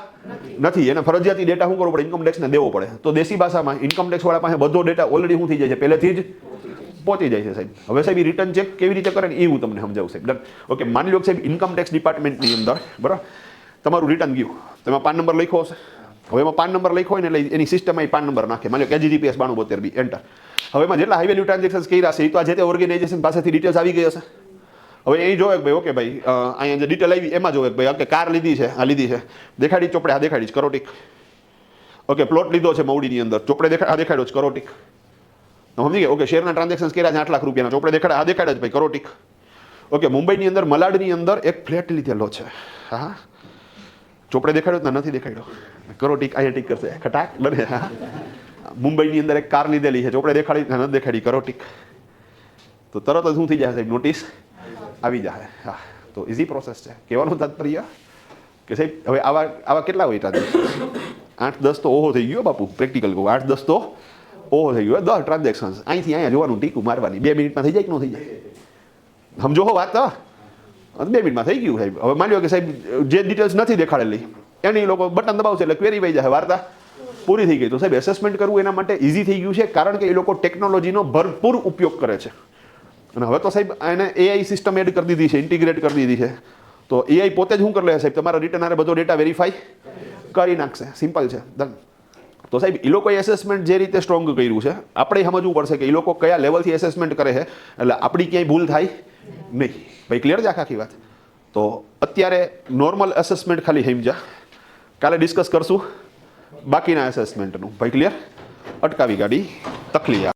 નથી. એને ફરજિયાતી ડેટા શું કરવો પડે? ઇન્કમ ટેક્સને દેવો પડે. તો દેશી ભાષામાં ઇન્કમ ટેક્સ વાળા પાસે બધો ડેટા ઓલરેડી શું થઈ જાય છે? પહેલેથી જ પહોંચી જાય છે સાહેબ. હવે સાહેબ રિટર્ન ચેક કેવી રીતે કરે ને એ હું તમને સમજાવું સાહેબ. ઓકે, માની લો સાહેબ ઇન્કમ ટેક્સ ડિપાર્ટમેન્ટની અંદર બરાબર તમારું રિટર્ન ગયું, તેમાં પાન નંબર લખ્યો હશે. હવે એમાં પાન નંબર લખ્યો હોય ને એટલે એની સિસ્ટમમાં પાન નંબર નાખે. માની લો કેજીપીએસ 9272 એન્ટર. હવે એમાં જેટલા હાઈ વેલ્યુ ટ્રાન્ઝેક્શન કર્યા છે એ તો આ જે તે ઓર્ગેનાઇઝેશન પાસેથી ડિટેલ્સ આવી ગઈ હશે. હવે અહીં જોવે કે ભાઈ ઓકે ભાઈ અહીંયા જે ડિટેલ આવી એમાં જોવે કે ભાઈ ઓકે કાર લીધી છે, આ લીધી છે, દેખાડી ચોપડે, આ દેખાડી કરો ટીક. ઓકે, પ્લોટ લીધો છે મવડીની અંદર, ચોપડે આ દેખાડ્યો છે, કરો ટીક. સમજી ગયા? ઓકે, શેરના ટ્રાન્ઝેક્શન કર્યા છે 8 લાખ રૂપિયાના, ચોપડે દેખાડે, આ દેખાડે છે ભાઈ, કરો ટીક. ઓકે, મુંબઈની અંદર મલાડની અંદર એક ફ્લેટ લીધેલો છે, હા, ચોપડે દેખાડ્યો નથી દેખાડ્યો, કરો ટીક, અહીંયા ટીક કરશે, ખટાક બને. હા, મુંબઈની અંદર એક કાર લીધેલી છે, ચોપડે દેખાડી નથી દેખાડી, કરો ટીક. તો તરત જ શું થઈ જાય સાહેબ? નોટિસ આવી જાય. હા, તો ઇઝી પ્રોસેસ છે. કહેવાનું તાત્પર્ય કે સાહેબ હવે આવા કેટલા હોય ટ્રાન્ઝેક્શન? 8-10 તો ઓહો થઈ ગયો બાપુ, પ્રેક્ટિકલ કહું, 8-10 તો ઓહો થઈ ગયો. 10 ટ્રાન્ઝેક્શન અહીંથી અહીંયા જોવાનું, ટીકું મારવાની, 2 મિનિટમાં થઈ જાય કે ન થઈ જાય? સમજો હો વાત? 2 મિનિટમાં થઈ ગયું સાહેબ. હવે માની લો કે સાહેબ જે ડિટેલ્સ નથી દેખાડેલી એની લોકો બટન દબાવશે એટલે ક્વેરી વહી જાય, વાર્તા પૂરી થઈ ગઈ. તો સાહેબ એસેસમેન્ટ કરવું એના માટે ઇઝી થઈ ગયું છે, કારણ કે એ લોકો ટેકનોલોજીનો ભરપૂર ઉપયોગ કરે છે. અને હવે તો સાહેબ એને એઆઈ સિસ્ટમ એડ કરી દીધી છે, ઇન્ટિગ્રેટ કરી દીધી છે. તો એઆઈ પોતે જ શું કરી લે સાહેબ, તમારા રિટર્ન આરે બધો ડેટા વેરીફાઈ કરી નાખશે. સિમ્પલ છે, ડન. તો સાહેબ એ લોકોએ એસેસમેન્ટ જે રીતે સ્ટ્રોંગ કર્યું છે, આપણે સમજવું પડશે કે એ લોકો કયા લેવલથી એસેસમેન્ટ કરે છે, એટલે આપણી ક્યાંય ભૂલ થાય નહીં. ભાઈ ક્લિયર છે આખી વાત? તો અત્યારે નોર્મલ એસેસમેન્ટ ખાલી સમજ્યા, કાલે ડિસ્કસ કરશું બાકીના એસેસમેન્ટનું. ભાઈ ક્લિયર? અટકાવી ગાડી, તકલી.